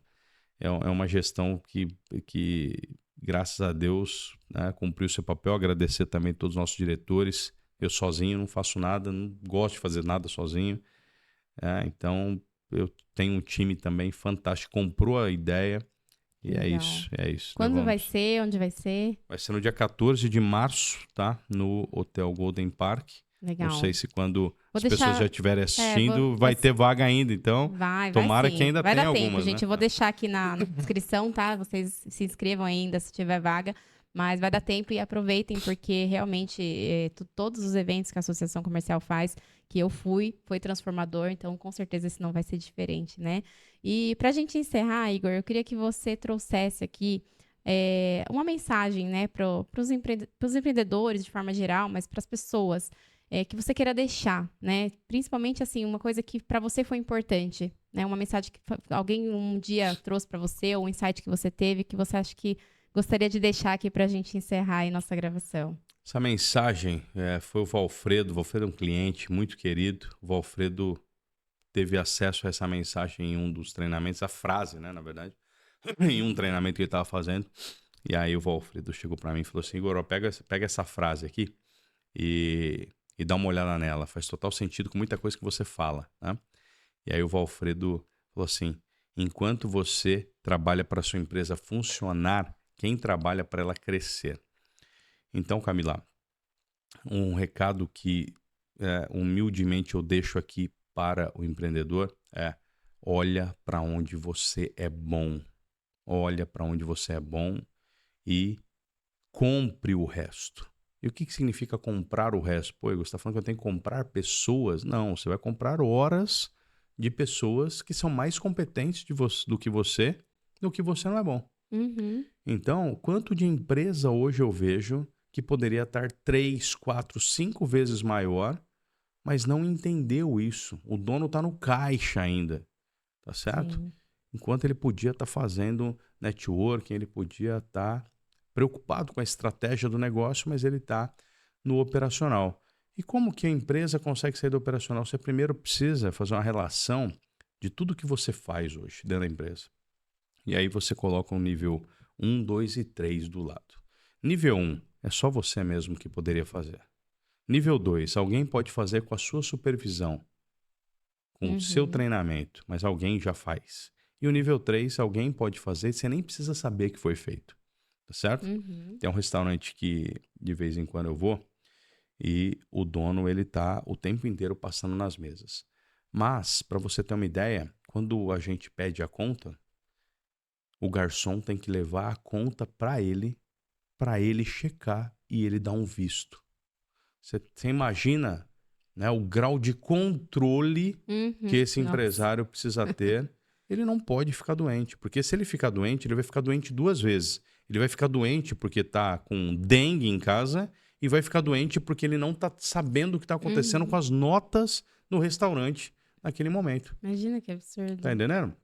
[SPEAKER 2] é uma gestão que, graças a Deus, né, cumpriu seu papel. Agradecer também a todos os nossos diretores. Eu sozinho não faço nada, não gosto de fazer nada sozinho. Então, eu tenho um time também fantástico, comprou a ideia e é
[SPEAKER 1] Legal.
[SPEAKER 2] isso, é isso.
[SPEAKER 1] Quando vai
[SPEAKER 2] Levamos.
[SPEAKER 1] ser? Onde vai ser?
[SPEAKER 2] Vai ser no dia 14 de março, tá? No Hotel Golden Park. Não sei
[SPEAKER 1] Legal.
[SPEAKER 2] se quando
[SPEAKER 1] Vou
[SPEAKER 2] as pessoas já
[SPEAKER 1] deixar.
[SPEAKER 2] estiverem assistindo
[SPEAKER 1] Vou
[SPEAKER 2] vai ter vaga ainda. Então,
[SPEAKER 1] vai
[SPEAKER 2] tomara que
[SPEAKER 1] sim.
[SPEAKER 2] ainda
[SPEAKER 1] Vai dar
[SPEAKER 2] tenha
[SPEAKER 1] tempo,
[SPEAKER 2] algumas, né?
[SPEAKER 1] gente. Eu vou deixar aqui na descrição, tá? Vocês se inscrevam ainda se tiver vaga. Mas vai dar tempo e aproveitem, porque realmente todos os eventos que a Associação Comercial faz, que eu fui, foi transformador. Então, com certeza, esse não vai ser diferente, né? E pra gente encerrar, Igor, eu queria que você trouxesse aqui uma mensagem, né, para os empreendedores de forma geral, mas para as pessoas que você queira deixar, né? Principalmente assim, uma coisa que para você foi importante, né? Uma mensagem que alguém um dia trouxe para você, ou um insight que você teve, que você acha que gostaria de deixar aqui para a gente encerrar aí nossa gravação.
[SPEAKER 2] Essa mensagem foi o Valfredo. O Valfredo é um cliente muito querido. O Valfredo teve acesso a essa mensagem em um dos treinamentos, a frase, né, na verdade, em um treinamento que ele estava fazendo. E aí o Valfredo chegou para mim e falou assim, Igor, ó, pega essa frase aqui e dá uma olhada nela. Faz total sentido com muita coisa que você fala, né? E aí o Valfredo falou assim, enquanto você trabalha para sua empresa funcionar, quem trabalha para ela crescer? Então, Camila, um recado que humildemente eu deixo aqui para o empreendedor é: olha para onde você é bom. Olha para onde você é bom e compre o resto. E o que significa comprar o resto? Pô, Igor, você está falando que eu tenho que comprar pessoas? Não, você vai comprar horas de pessoas que são mais competentes do que você não é bom.
[SPEAKER 1] Uhum,
[SPEAKER 2] Então, quanto de empresa hoje eu vejo que poderia estar 3, 4, 5 vezes maior, mas não entendeu isso. O dono está no caixa ainda, tá certo?
[SPEAKER 1] sim.
[SPEAKER 2] Enquanto ele podia estar fazendo networking, ele podia estar preocupado com a estratégia do negócio, mas ele está no operacional. E como que a empresa consegue sair do operacional? Você primeiro precisa fazer uma relação de tudo que você faz hoje dentro da empresa. E aí você coloca um nível 1, 2 e 3 do lado. Nível 1 é só você mesmo que poderia fazer. Nível 2, alguém pode fazer com a sua supervisão, com o seu
[SPEAKER 1] Uhum,
[SPEAKER 2] treinamento, mas alguém já faz. E o nível 3, alguém pode fazer, você nem precisa saber que foi feito. Tá certo?
[SPEAKER 1] uhum,
[SPEAKER 2] Tem um restaurante que de vez em quando eu vou e o dono ele tá o tempo inteiro passando nas mesas. Mas, para você ter uma ideia, quando a gente pede a conta, o garçom tem que levar a conta para ele checar e ele dar um visto. Você imagina, né, o grau de controle que esse
[SPEAKER 1] Nossa.
[SPEAKER 2] empresário precisa ter. Ele não pode ficar doente, porque se ele ficar doente, ele vai ficar doente 2 vezes. Ele vai ficar doente porque está com dengue em casa e vai ficar doente porque ele não está sabendo o que está acontecendo com as notas no restaurante naquele momento.
[SPEAKER 1] Imagina que absurdo.
[SPEAKER 2] Tá entendendo?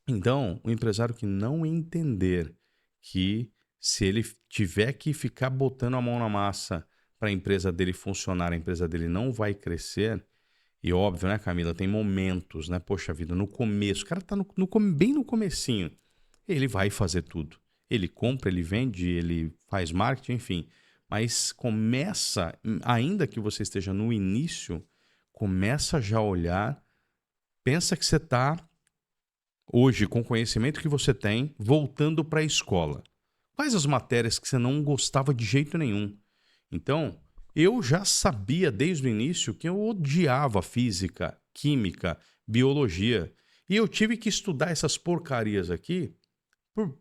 [SPEAKER 2] Então, o empresário que não entender que se ele tiver que ficar botando a mão na massa para a empresa dele funcionar, a empresa dele não vai crescer. E óbvio, né, Camila? Tem momentos, né? Poxa vida, no começo, o cara tá bem no comecinho. Ele vai fazer tudo. Ele compra, ele vende, ele faz marketing, enfim. Mas começa, ainda que você esteja no início, começa já a olhar, pensa que você está hoje, com o conhecimento que você tem, voltando para a escola. Quais as matérias que você não gostava de jeito nenhum? Então, eu já sabia desde o início que eu odiava física, química, biologia. E eu tive que estudar essas porcarias aqui.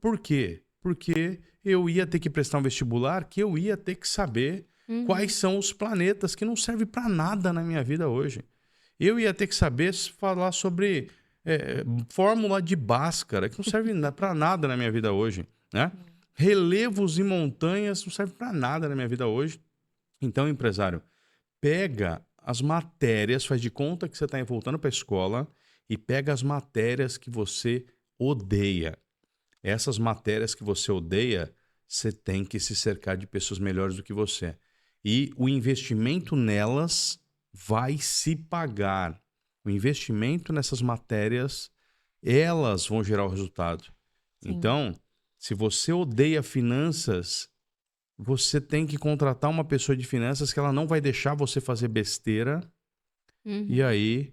[SPEAKER 2] Por quê? Porque eu ia ter que prestar um vestibular, que eu ia ter que saber quais são os planetas que não servem para nada na minha vida hoje. Eu ia ter que saber falar sobre fórmula de Bhaskara, que não serve para nada na minha vida hoje, né? Relevos e montanhas não servem para nada na minha vida hoje. Então, empresário, pega as matérias, faz de conta que você está voltando para a escola e pega as matérias que você odeia. Essas matérias que você odeia, você tem que se cercar de pessoas melhores do que você. E o investimento nelas vai se pagar. O investimento nessas matérias, elas vão gerar o resultado.
[SPEAKER 1] Sim.
[SPEAKER 2] Então, se você odeia finanças, você tem que contratar uma pessoa de finanças que ela não vai deixar você fazer besteira. E aí,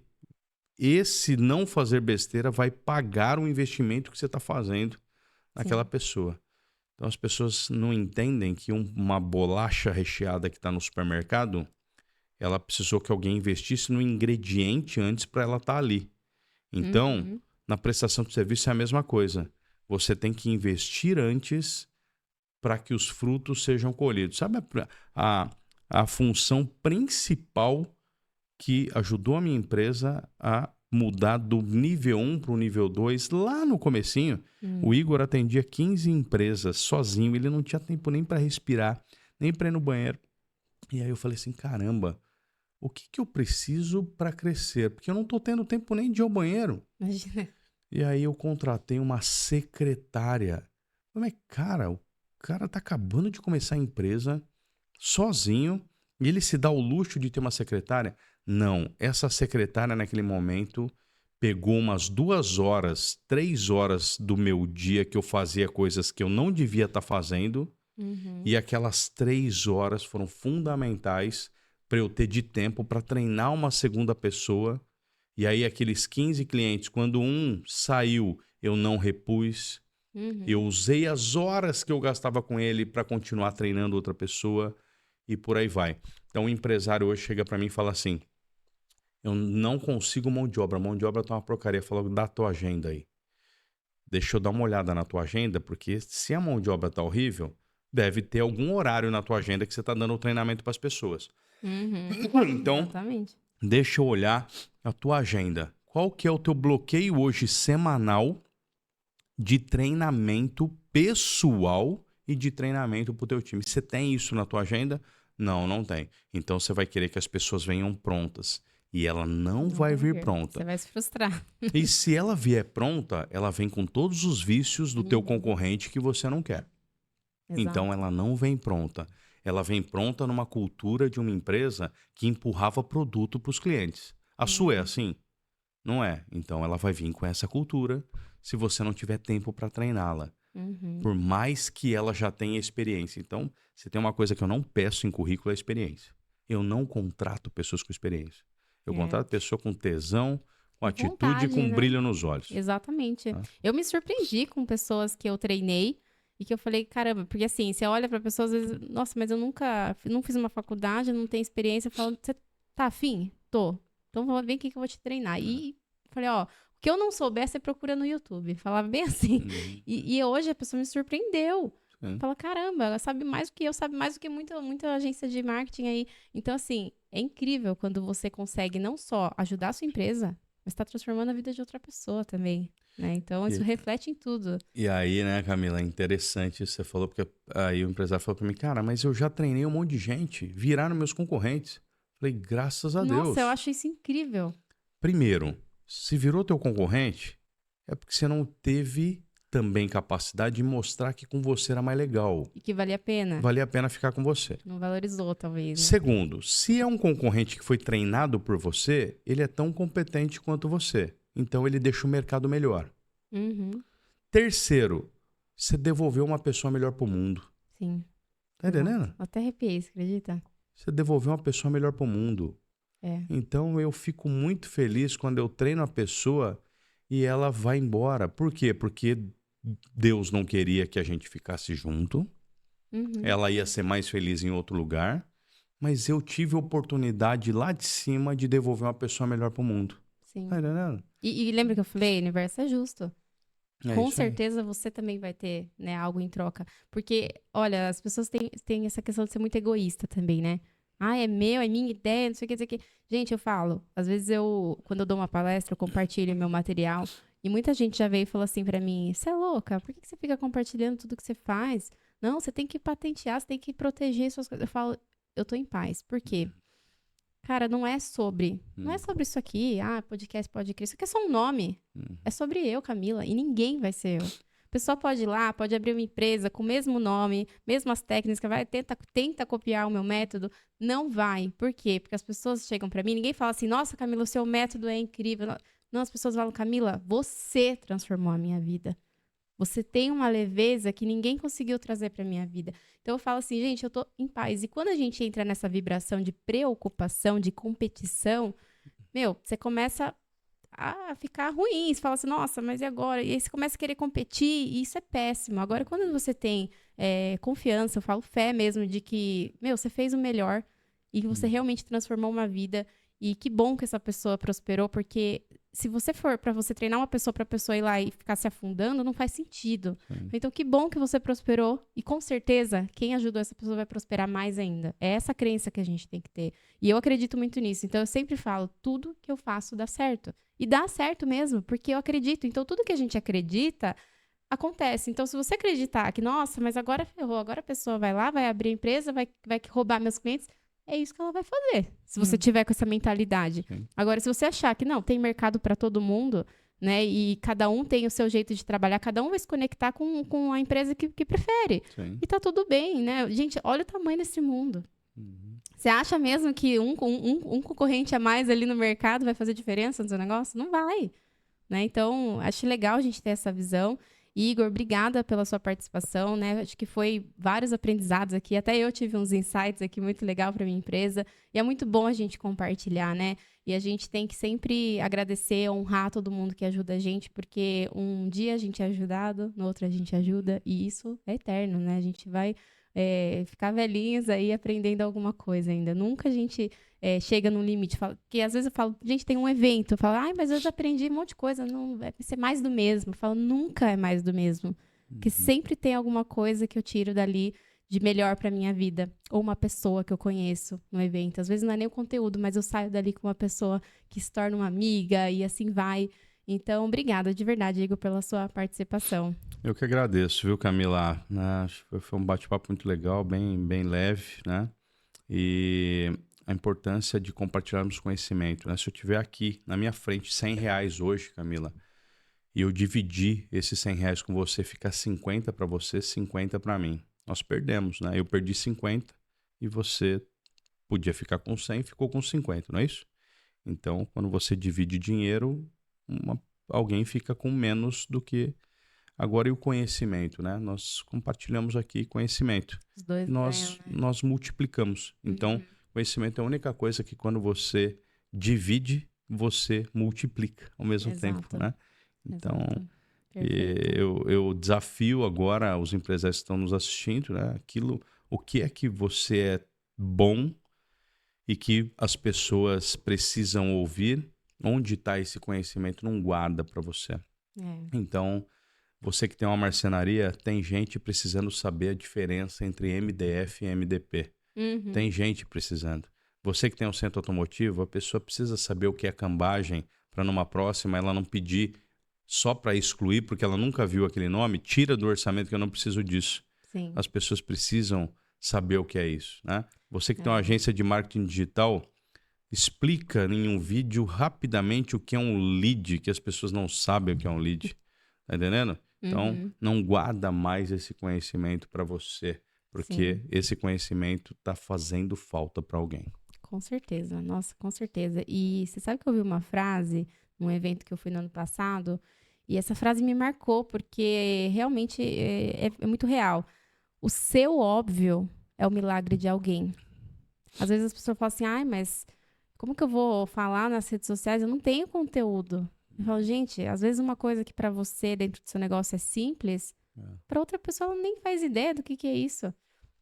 [SPEAKER 2] esse não fazer besteira vai pagar o investimento que você está fazendo naquela pessoa. Então, as pessoas não entendem que uma bolacha recheada que está no supermercado, ela precisou que alguém investisse no ingrediente antes para ela estar ali. Então, na prestação de serviço é a mesma coisa. Você tem que investir antes para que os frutos sejam colhidos. Sabe a função principal que ajudou a minha empresa a mudar do nível 1 para o nível 2 lá no comecinho? O Igor atendia 15 empresas sozinho, ele não tinha tempo nem para respirar, nem para ir no banheiro. E aí eu falei assim, caramba, o que eu preciso para crescer? Porque eu não estou tendo tempo nem de ir ao banheiro.
[SPEAKER 1] Imagina.
[SPEAKER 2] E aí eu contratei uma secretária. Mas, cara, o cara tá acabando de começar a empresa sozinho e ele se dá o luxo de ter uma secretária? Não, essa secretária naquele momento pegou umas 2 horas, 3 horas do meu dia que eu fazia coisas que eu não devia estar fazendo e aquelas 3 horas foram fundamentais para eu ter de tempo para treinar uma segunda pessoa. E aí aqueles 15 clientes, quando um saiu, eu não repus. Eu usei as horas que eu gastava com ele para continuar treinando outra pessoa e por aí vai. Então o empresário hoje chega para mim e fala assim, eu não consigo mão de obra tá uma porcaria. Fala, dá a tua agenda aí. Deixa eu dar uma olhada na tua agenda, porque se a mão de obra tá horrível, deve ter algum horário na tua agenda que você tá dando o treinamento para as pessoas. Então,
[SPEAKER 1] Exatamente.
[SPEAKER 2] deixa eu olhar a tua agenda. Qual que é o teu bloqueio hoje semanal de treinamento pessoal e de treinamento para o teu time? Você tem isso na tua agenda? Não, não tem. Então você vai querer que as pessoas venham prontas. E ela não vai vir pronta.
[SPEAKER 1] Você vai se frustrar.
[SPEAKER 2] E se ela vier pronta, ela vem com todos os vícios do teu concorrente que você não quer.
[SPEAKER 1] Exato.
[SPEAKER 2] Então ela não vem pronta. Ela vem pronta numa cultura de uma empresa que empurrava produto para os clientes. A sua é assim? Não é. Então ela vai vir com essa cultura se você não tiver tempo para treiná-la. Por mais que ela já tenha experiência. Então, se tem uma coisa que eu não peço em currículo é experiência. Eu não contrato pessoas com experiência. Eu contrato pessoa com tesão, com atitude e com brilho nos olhos.
[SPEAKER 1] Exatamente. Eu me surpreendi com pessoas que eu treinei e que eu falei, caramba, porque assim, você olha pra pessoa, às vezes, nossa, mas eu não fiz uma faculdade, eu não tenho experiência. Eu falo, você tá afim? Tô. Então vem aqui que eu vou te treinar. E falei, ó, o que eu não souber, você procura no YouTube. Falava bem assim.
[SPEAKER 2] Uhum.
[SPEAKER 1] E hoje a pessoa me surpreendeu.
[SPEAKER 2] Sim.
[SPEAKER 1] Fala, caramba, ela sabe mais do que eu, sabe mais do que muita agência de marketing aí. Então, assim, é incrível quando você consegue não só ajudar a sua empresa, mas está transformando a vida de outra pessoa também, né? Então, isso reflete em tudo.
[SPEAKER 2] E aí, né, Camila, é interessante isso que você falou, porque aí o empresário falou pra mim, cara, mas eu já treinei um monte de gente, viraram meus concorrentes. Falei, graças a
[SPEAKER 1] Nossa, eu
[SPEAKER 2] Deus.
[SPEAKER 1] acho isso incrível.
[SPEAKER 2] Primeiro, se virou teu concorrente, é porque você não teve também capacidade de mostrar que com você era mais legal.
[SPEAKER 1] E que valia a pena.
[SPEAKER 2] Valia a pena ficar com você.
[SPEAKER 1] Não valorizou, talvez. Né?
[SPEAKER 2] Segundo, se é um concorrente que foi treinado por você, ele é tão competente quanto você. Então ele deixa o mercado melhor.
[SPEAKER 1] Uhum.
[SPEAKER 2] Terceiro, você devolveu uma pessoa melhor pro mundo.
[SPEAKER 1] Sim.
[SPEAKER 2] Tá entendendo?
[SPEAKER 1] Até arrepiei, você acredita?
[SPEAKER 2] Você devolveu uma pessoa melhor pro mundo.
[SPEAKER 1] É.
[SPEAKER 2] Então eu fico muito feliz quando eu treino a pessoa e ela vai embora. Por quê? Porque Deus não queria que a gente ficasse junto.
[SPEAKER 1] Uhum.
[SPEAKER 2] Ela ia ser mais feliz em outro lugar. Mas eu tive a oportunidade lá de cima de devolver uma pessoa melhor pro mundo.
[SPEAKER 1] Sim.
[SPEAKER 2] Tá entendendo?
[SPEAKER 1] E lembra que eu falei? O universo é justo.
[SPEAKER 2] É
[SPEAKER 1] Com
[SPEAKER 2] isso aí.
[SPEAKER 1] certeza você também vai ter, né, algo em troca. Porque, olha, as pessoas têm essa questão de ser muito egoísta também, né? Ah, é meu, é minha ideia, não sei o que, não sei o que. Gente, eu falo, às vezes quando eu dou uma palestra, eu compartilho meu material. E muita gente já veio e falou assim pra mim, você é louca, por que você fica compartilhando tudo que você faz? Não, você tem que patentear, você tem que proteger suas coisas. Eu falo, eu tô em paz. Por quê? Cara, não é sobre isso aqui. Ah, podcast, pode crer. Isso aqui é só um nome. É sobre eu, Camila. E ninguém vai ser eu. O pessoal pode ir lá, pode abrir uma empresa com o mesmo nome, mesmas técnicas, tenta copiar o meu método. Não vai. Por quê? Porque as pessoas chegam pra mim, ninguém fala assim, nossa, Camila, o seu método é incrível. Não, as pessoas falam, Camila, você transformou a minha vida. Você tem uma leveza que ninguém conseguiu trazer para minha vida. Então eu falo assim, gente, eu tô em paz. E quando a gente entra nessa vibração de preocupação, de competição, você começa a ficar ruim. Você fala assim, nossa, mas e agora? E aí você começa a querer competir e isso é péssimo. Agora, quando você tem confiança, eu falo fé mesmo, de que, você fez o melhor e que você realmente transformou uma vida. E que bom que essa pessoa prosperou, porque se você for para você treinar uma pessoa para a pessoa ir lá e ficar se afundando, não faz sentido.
[SPEAKER 2] Sim.
[SPEAKER 1] Então, que bom que você prosperou e com certeza quem ajudou essa pessoa vai prosperar mais ainda. É essa crença que a gente tem que ter. E eu acredito muito nisso. Então, eu sempre falo, tudo que eu faço dá certo. E dá certo mesmo, porque eu acredito. Então, tudo que a gente acredita acontece. Então, se você acreditar que, nossa, mas agora ferrou, agora a pessoa vai lá, vai abrir a empresa, vai roubar meus clientes, é isso que ela vai fazer, se você tiver com essa mentalidade.
[SPEAKER 2] Sim.
[SPEAKER 1] Agora, se você achar que não, tem mercado para todo mundo, né, e cada um tem o seu jeito de trabalhar, cada um vai se conectar com a empresa que prefere.
[SPEAKER 2] Sim.
[SPEAKER 1] E tá tudo bem, né? Gente, olha o tamanho desse mundo. Você acha mesmo que um concorrente a mais ali no mercado vai fazer diferença no seu negócio? Não vai, né? Então, acho legal a gente ter essa visão. Igor, obrigada pela sua participação, né? Acho que foi vários aprendizados aqui. Até eu tive uns insights aqui muito legal para minha empresa. E é muito bom a gente compartilhar, né? E a gente tem que sempre agradecer, honrar todo mundo que ajuda a gente, porque um dia a gente é ajudado, no outro a gente ajuda, e isso é eterno, né? A gente vai ficar velhinhos aí aprendendo alguma coisa ainda. Nunca a gente chega num limite. Porque às vezes eu falo, gente, tem um evento. Eu falo, mas eu já aprendi um monte de coisa. Não vai ser mais do mesmo. Eu falo, nunca é mais do mesmo. Porque sempre tem alguma coisa que eu tiro dali de melhor pra minha vida. Ou uma pessoa que eu conheço no evento. Às vezes não é nem o conteúdo, mas eu saio dali com uma pessoa que se torna uma amiga e assim vai. Então, obrigada de verdade, Igor, pela sua participação.
[SPEAKER 2] Eu que agradeço, viu, Camila? Acho que foi um bate-papo muito legal, bem leve, né? E a importância de compartilharmos conhecimento, né? Se eu tiver aqui na minha frente R$100 hoje, Camila, e eu dividir esses R$100 com você, fica 50 para você, 50 para mim. Nós perdemos, né? Eu perdi 50 e você podia ficar com 100, ficou com 50, não é isso? Então, quando você divide dinheiro, alguém fica com menos do que... Agora, e o conhecimento, né? Nós compartilhamos aqui conhecimento.
[SPEAKER 1] Os dois
[SPEAKER 2] nós
[SPEAKER 1] ganham, né?
[SPEAKER 2] nós multiplicamos. Então, conhecimento é a única coisa que quando você divide, você multiplica ao mesmo tempo, né? Então, eu desafio agora os empresários que estão nos assistindo, né? O que é que você é bom e que as pessoas precisam ouvir Onde está esse conhecimento? Não guarda para você. Então, você que tem uma marcenaria, tem gente precisando saber a diferença entre MDF e MDP. Tem gente precisando. Você que tem um centro automotivo, a pessoa precisa saber o que é cambagem para numa próxima ela não pedir só para excluir, porque ela nunca viu aquele nome, tira do orçamento que eu não preciso disso.
[SPEAKER 1] Sim.
[SPEAKER 2] As pessoas precisam saber o que é isso, né? Você que tem uma agência de marketing digital, explica em um vídeo rapidamente o que é um lead, que as pessoas não sabem o que é um lead. Tá entendendo? Então, não guarda mais esse conhecimento para você, porque esse conhecimento está fazendo falta para alguém.
[SPEAKER 1] Com certeza, nossa, com certeza. E você sabe que eu ouvi uma frase num evento que eu fui no ano passado, e essa frase me marcou, porque realmente é muito real. O seu óbvio é o milagre de alguém. Às vezes as pessoas falam assim, ai, mas como que eu vou falar nas redes sociais? Eu não tenho conteúdo. Eu falo, gente, às vezes uma coisa que para você, dentro do seu negócio, é simples, para outra pessoa ela nem faz ideia do que é isso.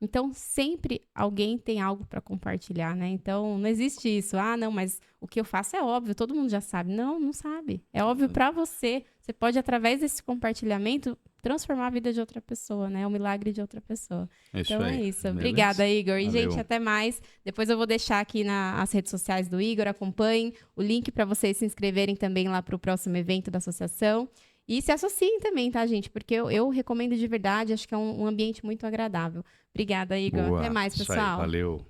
[SPEAKER 1] Então, sempre alguém tem algo para compartilhar, né? Então, não existe isso. Ah, não, mas o que eu faço é óbvio, todo mundo já sabe. Não, não sabe. É óbvio para você. Você pode, através desse compartilhamento, transformar a vida de outra pessoa, né? O milagre de outra pessoa.
[SPEAKER 2] Isso
[SPEAKER 1] então,
[SPEAKER 2] aí.
[SPEAKER 1] é isso.
[SPEAKER 2] Beleza?
[SPEAKER 1] Obrigada, Igor. E,
[SPEAKER 2] Valeu.
[SPEAKER 1] gente, até mais. Depois eu vou deixar aqui nas redes sociais do Igor, acompanhem o link para vocês se inscreverem também lá para o próximo evento da associação. E se associem também, tá, gente? Porque eu recomendo de verdade, acho que é um ambiente muito agradável. Obrigada, Igor.
[SPEAKER 2] Boa.
[SPEAKER 1] Até mais,
[SPEAKER 2] Isso aí.
[SPEAKER 1] pessoal.
[SPEAKER 2] Valeu.